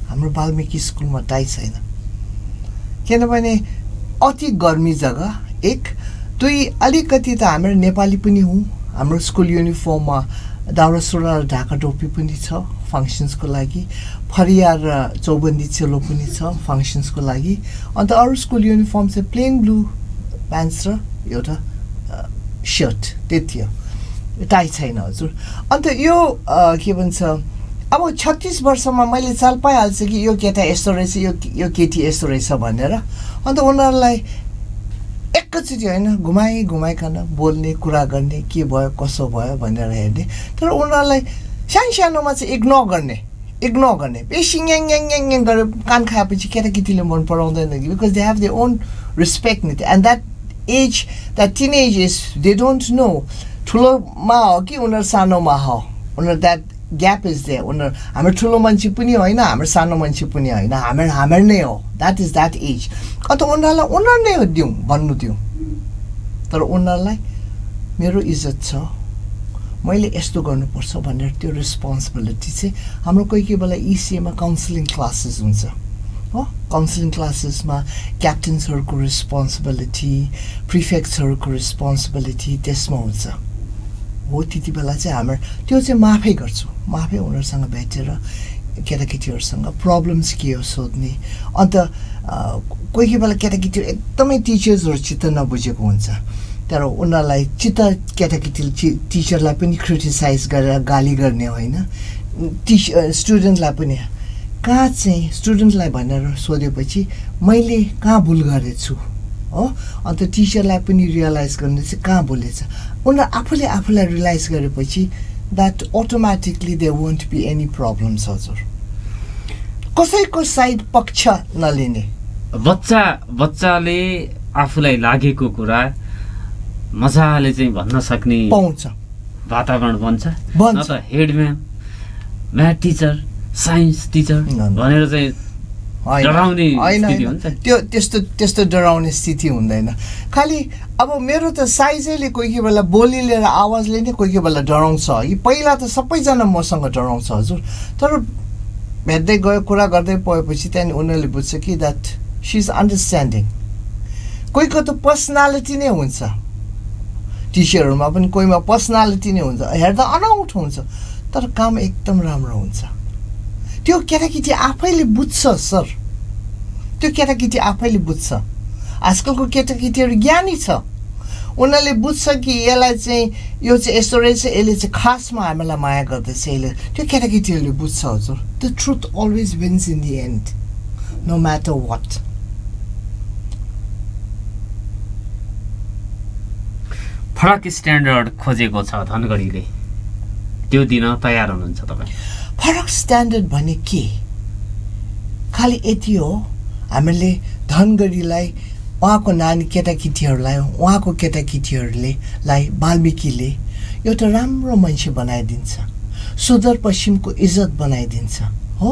हाम्रो वाल्मिकी स्कुलमा टाई छैन, किनभने अति गर्मी जग्गा 1, 2 अलिकति त हाम्रो नेपाली पनि हौँ। हाम्रो स्कुल युनिफर्ममा दाउरा सुरुवाल र ढाका टोपी पनि छ फङ्सन्सको लागि, फरिया र चौबन्दी चोलो पनि छ फङ्सन्सको लागि। अन्त अरू स्कुल युनिफर्म चाहिँ प्लेन ब्लू प्यान्ट्स र एउटा सर्ट, त्यति हो, टाई छैन हजुर। अन्त यो के भन्छ अब 36 वर्षमा मैले चाल पाइहाल्छु कि यो केटा यस्तो रहेछ, यो केटी यस्तो रहेछ भनेर। अन्त उनीहरूलाई एकैचोटि होइन घुमाइकन बोल्ने, कुरा गर्ने, के भयो कसो भयो भनेर हेर्ने। तर उनीहरूलाई सानोमा चाहिँ इग्नोर गर्ने बेसी ङ्याङ गरेर कान खाएपछि केटाकेटीले मन पराउँदैन कि, because they have their own respect नि। And that age, that teen age is they don't know ठुलोमा हो कि उनीहरू सानोमा हो। उनीहरू द्याट ग्याप इज देयर। उनीहरू हाम्रो ठुलो मान्छे पनि होइन, हाम्रो सानो मान्छे पनि होइन, हाम्रो नै हो। That is that age. अन्त उनीहरूलाई उनीहरू नै दिउँ भन्नु दिउँ, तर उनीहरूलाई मेरो इज्जत छ, मैले यस्तो गर्नुपर्छ भनेर त्यो रेस्पोन्सिबिलिटी चाहिँ हाम्रो कोही बेला इसिएमा काउन्सिलिङ क्लासेस हुन्छ हो। काउन्सिलिङ क्लासेसमा क्याप्टेन्सहरूको रेस्पोन्सिबिलिटी, प्रिफेक्ट्सहरूको रेस्पोन्सिबिलिटी त्यसमा हुन्छ हो। त्यति बेला चाहिँ हाम्रो त्यो चाहिँ माफै गर्छु, माफै उनीहरूसँग भेटेर केटाकेटीहरूसँग प्रब्लम्स के हो सोध्ने। अन्त कोही बेला केटाकेटीहरू एकदमै टिचर्सहरू चित्त नबुझेको हुन्छ, तर उनीहरूलाई चित्त केटाकेटीले टिचरलाई पनि क्रिटिसाइज गरेर गाली गर्ने होइन, स्टुडेन्टलाई पनि कहाँ चाहिँ स्टुडेन्टलाई भनेर सोधेपछि मैले कहाँ भुल गरेछु हो। अन्त टिचरलाई पनि रियलाइज गर्ने चाहिँ कहाँ भुलेछ। उनीहरू आफूलाई रियलाइज गरेपछि that automatically they won't be any problems हजुर। कसैको साइड पक्ष नलिने। बच्चाले आफूलाई लागेको कुरा मजाले चाहिँ भन्न सक्ने पाउँछ, वातावरण बन्छ। न त हेडम्यान, म्याथ टिचर, साइन्स टिचर भनेर चाहिँ डराउने स्थिति हुन्छ। त्यो त्यस्तो डराउने स्थिति हुँदैन। खालि अब मेरो त साइजैले कोही बेला बोलीले र आवाजले नै कोही बेला डराउँछ। पहिला त सबैजना मसँग डराउँछ हजुर, तर भेट्दै गयो, कुरा गर्दै गएपछि त्यहाँदेखि उनीहरूले बुझ्छ कि द्याट सी इज अन्डरस्ट्यान्डिङ। कोहीको त पर्सनालिटी नै हुन्छ, टिचरहरूमा पनि कोहीमा पर्सनालिटी नै हुन्छ, हेर्दा अनौठो हुन्छ, तर काम एकदम राम्रो हुन्छ। त्यो केटाकेटी आफैले बुझ्छ सर, त्यो केटाकेटी आफैले बुझ्छ। आजकलको केटाकेटीहरू ज्ञानी छ, उनीहरूले बुझ्छ कि यसलाई चाहिँ यो चाहिँ यस्तो रहेछ, यसले चाहिँ खासमा हामीलाई माया गर्दैछ यसले। त्यो केटाकेटीहरूले बुझ्छ हजुर। The truth always wins in the end, no matter what. फरक स्ट्यान्डर्ड खोजेको छ धनगढीले, त्यो दिन तयार हुनुहुन्छ तपाईँ? फरक स्ट्यान्डर्ड भने के? खालि यति हो, हामीले धनगढीलाई उहाँको नानी केटाकेटीहरूलाई, उहाँको केटाकेटीहरूले वाल्मिकीले एउटा राम्रो मान्छे बनाइदिन्छ, सुदूरपश्चिमको इज्जत बनाइदिन्छ हो।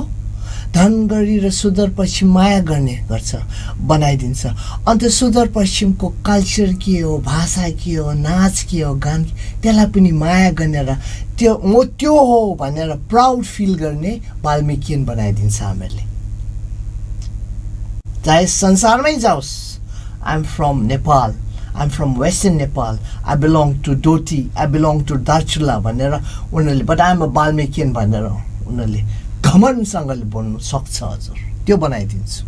धनगढी र सुदूरपश्चिम माया गर्ने गर्छ, बनाइदिन्छ। अन्त सुदूरपश्चिमको कल्चर के हो, भाषा के हो, नाच के हो, गान, त्यसलाई पनि माया गरेर त्यो म त्यो हो भनेर प्राउड फिल गर्ने वाल्मिकियन बनाइदिन्छ हामीहरूले। चाहे संसारमै जाओस्, I am from Nepal, I am from western Nepal, I belong to Doti, I belong to Darchula भनेर उनीहरूले, but I am a Valmikian भनेर उनीहरूले घमण्डसँगले बोल्नु सक्छ हजुर, त्यो बनाइदिन्छु।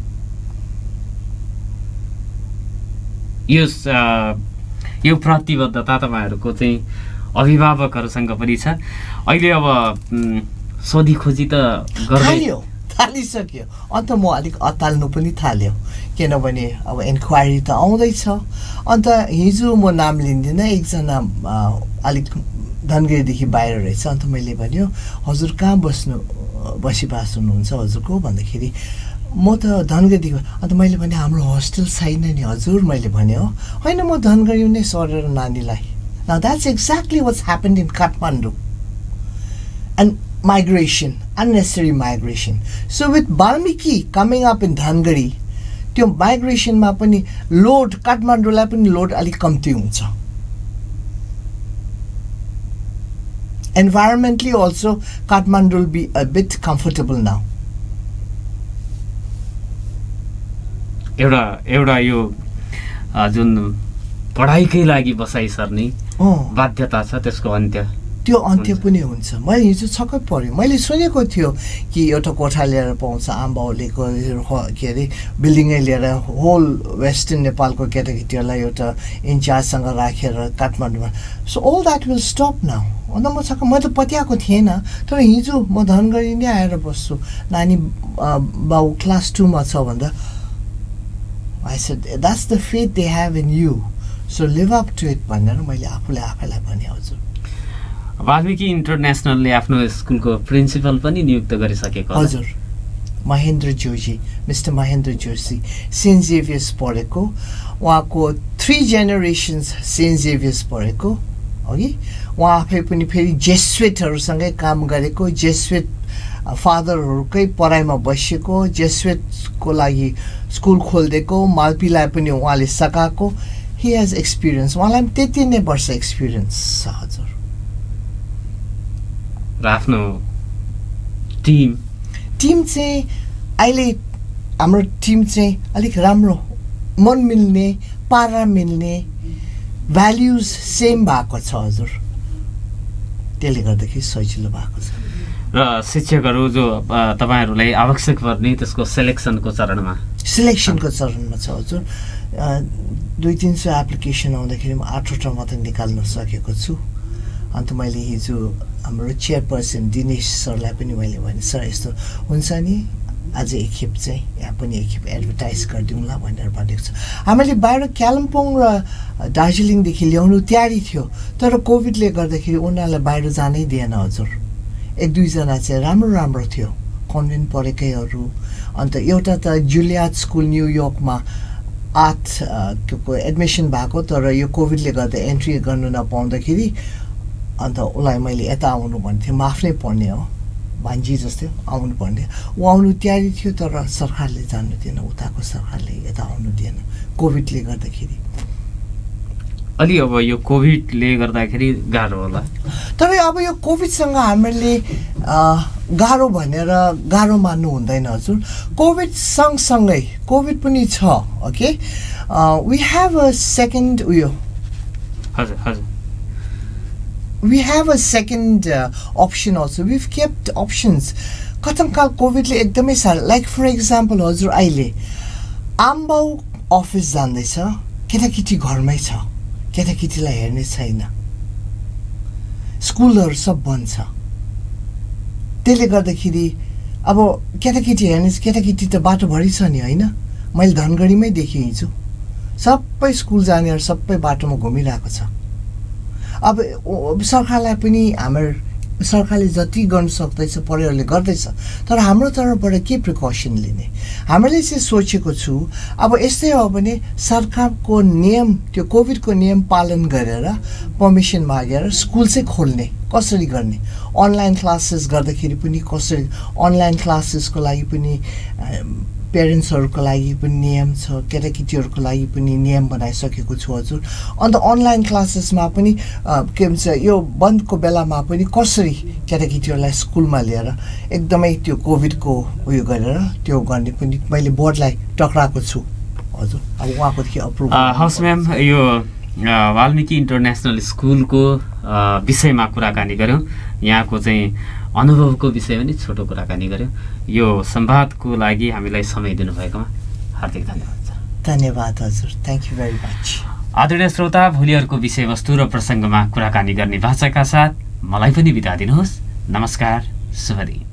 यो प्रतिबद्धता तपाईँहरूको चाहिँ अभिभावकहरूसँग पनि छ। अहिले अब सोधी खोजी त गर्दै थालिसक्यो। अन्त म अलिक अत्ताल्नु पनि थाल्यो, किनभने अब इन्क्वायरी त आउँदैछ। अन्त हिजो म नाम लिँदिनँ, एकजना अलिक धनगढीदेखि बाहिर रहेछ। अन्त मैले भन्यो, हजुर कहाँ बसिबास हुनुहुन्छ हजुरको भन्दाखेरि म त धनगढीको। अन्त मैले भने हाम्रो होस्टेल छैन नि हजुर, मैले भने हो। होइन म धनगढी नै सरेर नानीलाई। Now that's exactly what's happened in Kathmandu. And migration, unnecessary migration. So with Valmiki coming up in Dhangari, त्यो माइग्रेसनमा पनि लोड काठमाडौँलाई पनि लोड अलिक कम्ती हुन्छ। Environmentally also Kathmandu will be a bit comfortable now. एउटा यो जुन पढाइकै लागि बसाइ सर्ने बाध्यता छ त्यसको अन्त्य त्यो अन्त्य पनि हुन्छ। मैले हिजो छक्कै पऱ्यो, मैले सुनेको थियो कि एउटा कोठा लिएर पाउँछ आम्बाउले के अरे बिल्डिङै लिएर होल वेस्टर्न नेपालको केटाकेटीहरूलाई एउटा इन्चार्जसँग राखेर काठमाडौँमा। So all that will stop now. अन्त म छक्क, म त पत्याएको थिएन, तर हिजो म धनगढी नै आएर बस्छु। नानी बाउ क्लास 2 मा छ भन्दा I said that's the faith they have in you, so live up to it भनेर मैले आफैलाई भने हजुर। वाल्मिकी इन्टरनेसनलले आफ्नो स्कुलको प्रिन्सिपल पनि नियुक्त गरिसकेको हजुर, Mahendra Joshi, mister Mahendra Joshi Saint Xavier's पढेको, उहाँको 3 जेनेरेसन्स सेन्ट जेभियर्स पढेको अघि। उहाँ आफै पनि फेरि जेसुइटहरूसँगै काम गरेको, जेसुइट फादरहरूकै पढाइमा बसेको, जेसुइटको लागि स्कुल खोलिदिएको, मालपीलाई पनि उहाँले सकाएको। हि हेज एक्सपिरियन्स, उहाँलाई पनि त्यति नै वर्ष एक्सपिरियन्स छ हजुर। र आफ्नो टिम चाहिँ अहिले हाम्रो टिम चाहिँ अलिक राम्रो, मन मिल्ने, पारा मिल्ने, भ्याल्युज सेम भएको छ हजुर। त्यसले गर्दाखेरि सजिलो भएको छ। र शिक्षकहरू जो तपाईँहरूलाई आवश्यक पर्ने त्यसको सेलेक्सनको चरणमा छ हजुर। 200-300 एप्लिकेसन आउँदाखेरि म 8वटा मात्रै निकाल्न सकेको छु। अन्त मैले हिजो हाम्रो चेयरपर्सन दिनेश सरलाई पनि मैले भने, सर यस्तो हुन्छ नि, आज एकखेप चाहिँ यहाँ पनि एकखेप एडभर्टाइज गरिदिउँला भनेर भनेको छ। हामीले बाहिर कालिम्पोङ र दार्जिलिङदेखि ल्याउनु तयारी थियो, तर कोभिडले गर्दाखेरि उनीहरूलाई बाहिर जानै दिएन हजुर। 1-2 जना चाहिँ राम्रो थियो, कन्भेन्ट पढेकैहरू। अन्त एउटा त जुलियाड स्कुल न्युयोर्कमा को एडमिसन भएको, तर यो कोभिडले गर्दा एन्ट्री गर्नु नपाउँदाखेरि अन्त उसलाई मैले यता आउनु भन्थेँ, म आफ्नै पढ्ने हो, भान्जी जस्तै आउनु पर्ने। ऊ आउनु तयारी थियो, तर सरकारले जान्नु दिएन, उताको सरकारले यता आउनु दिएन कोभिडले गर्दाखेरि। अलि अब यो कोभिडले गर्दाखेरि गाह्रो होला। तर अब यो कोभिडसँग हामीले गाह्रो भनेर गाह्रो मान्नु हुँदैन हजुर। कोभिड सँगसँगै कोभिड पनि छ, okay. We have a second उयो, हजुर we have a second option also. We've kept options. कथमकाल कोभिडले एकदमै साह्रो, लाइक फर इक्जाम्पल हजुर अहिले आम्बाउ अफिस जाँदैछ, केटाकेटी घरमै छ, केटाकेटीलाई हेर्ने छैन, स्कुलहरू सब बन्द छ। त्यसले गर्दाखेरि अब केटाकेटी हेर्ने, केटाकेटी त बाटोभरि छ नि होइन। मैले धनगढीमै देखेँ हिजो, सबै स्कुल जानेहरू सबै बाटोमा घुमिरहेको छ। अब सरकारलाई पनि सरकारले जति गर्न सक्दैछ परिवारले गर्दैछ, तर हाम्रो तर्फबाट के प्रिकसन लिने हामीले चाहिँ सोचेको छु। अब यस्तै हो भने सरकारको नियम, त्यो कोभिडको नियम पालन गरेर पर्मिसन मागेर स्कुल चाहिँ खोल्ने, कसरी गर्ने, अनलाइन क्लासेस गर्दाखेरि पनि कसरी, अनलाइन क्लासेसको लागि पनि पेरेन्ट्सहरूको लागि पनि नियम छ, केटाकेटीहरूको लागि पनि नियम बनाइसकेको छु हजुर। अन्त अनलाइन क्लासेसमा पनि के भन्छ, यो बन्दको बेलामा पनि कसरी केटाकेटीहरूलाई स्कुलमा लिएर एकदमै त्यो कोभिडको उयो गरेर त्यो गर्ने पनि मैले बोर्डलाई टक्राएको छु हजुर। अब उहाँकोदेखि अप्रुभ। हवस् म्याम, यो वाल्मिकी इन्टरनेसनल स्कुलको विषयमा कुराकानी गऱ्यौँ, यहाँको चाहिँ अनुभवको विषयमा नि छोटो कुराकानी गऱ्यौँ। यो संवादको लागि हामीलाई समय दिनुभएकोमा हार्दिक धन्यवाद छ। धन्यवाद हजुर, थ्याङ्क यू भेरी मच। आदरणीय श्रोता, भोलि अर्को विषयवस्तु र प्रसङ्गमा कुराकानी गर्ने भाषाका साथ मलाई पनि बिदा दिनुहोस्। नमस्कार, शुभ दिन।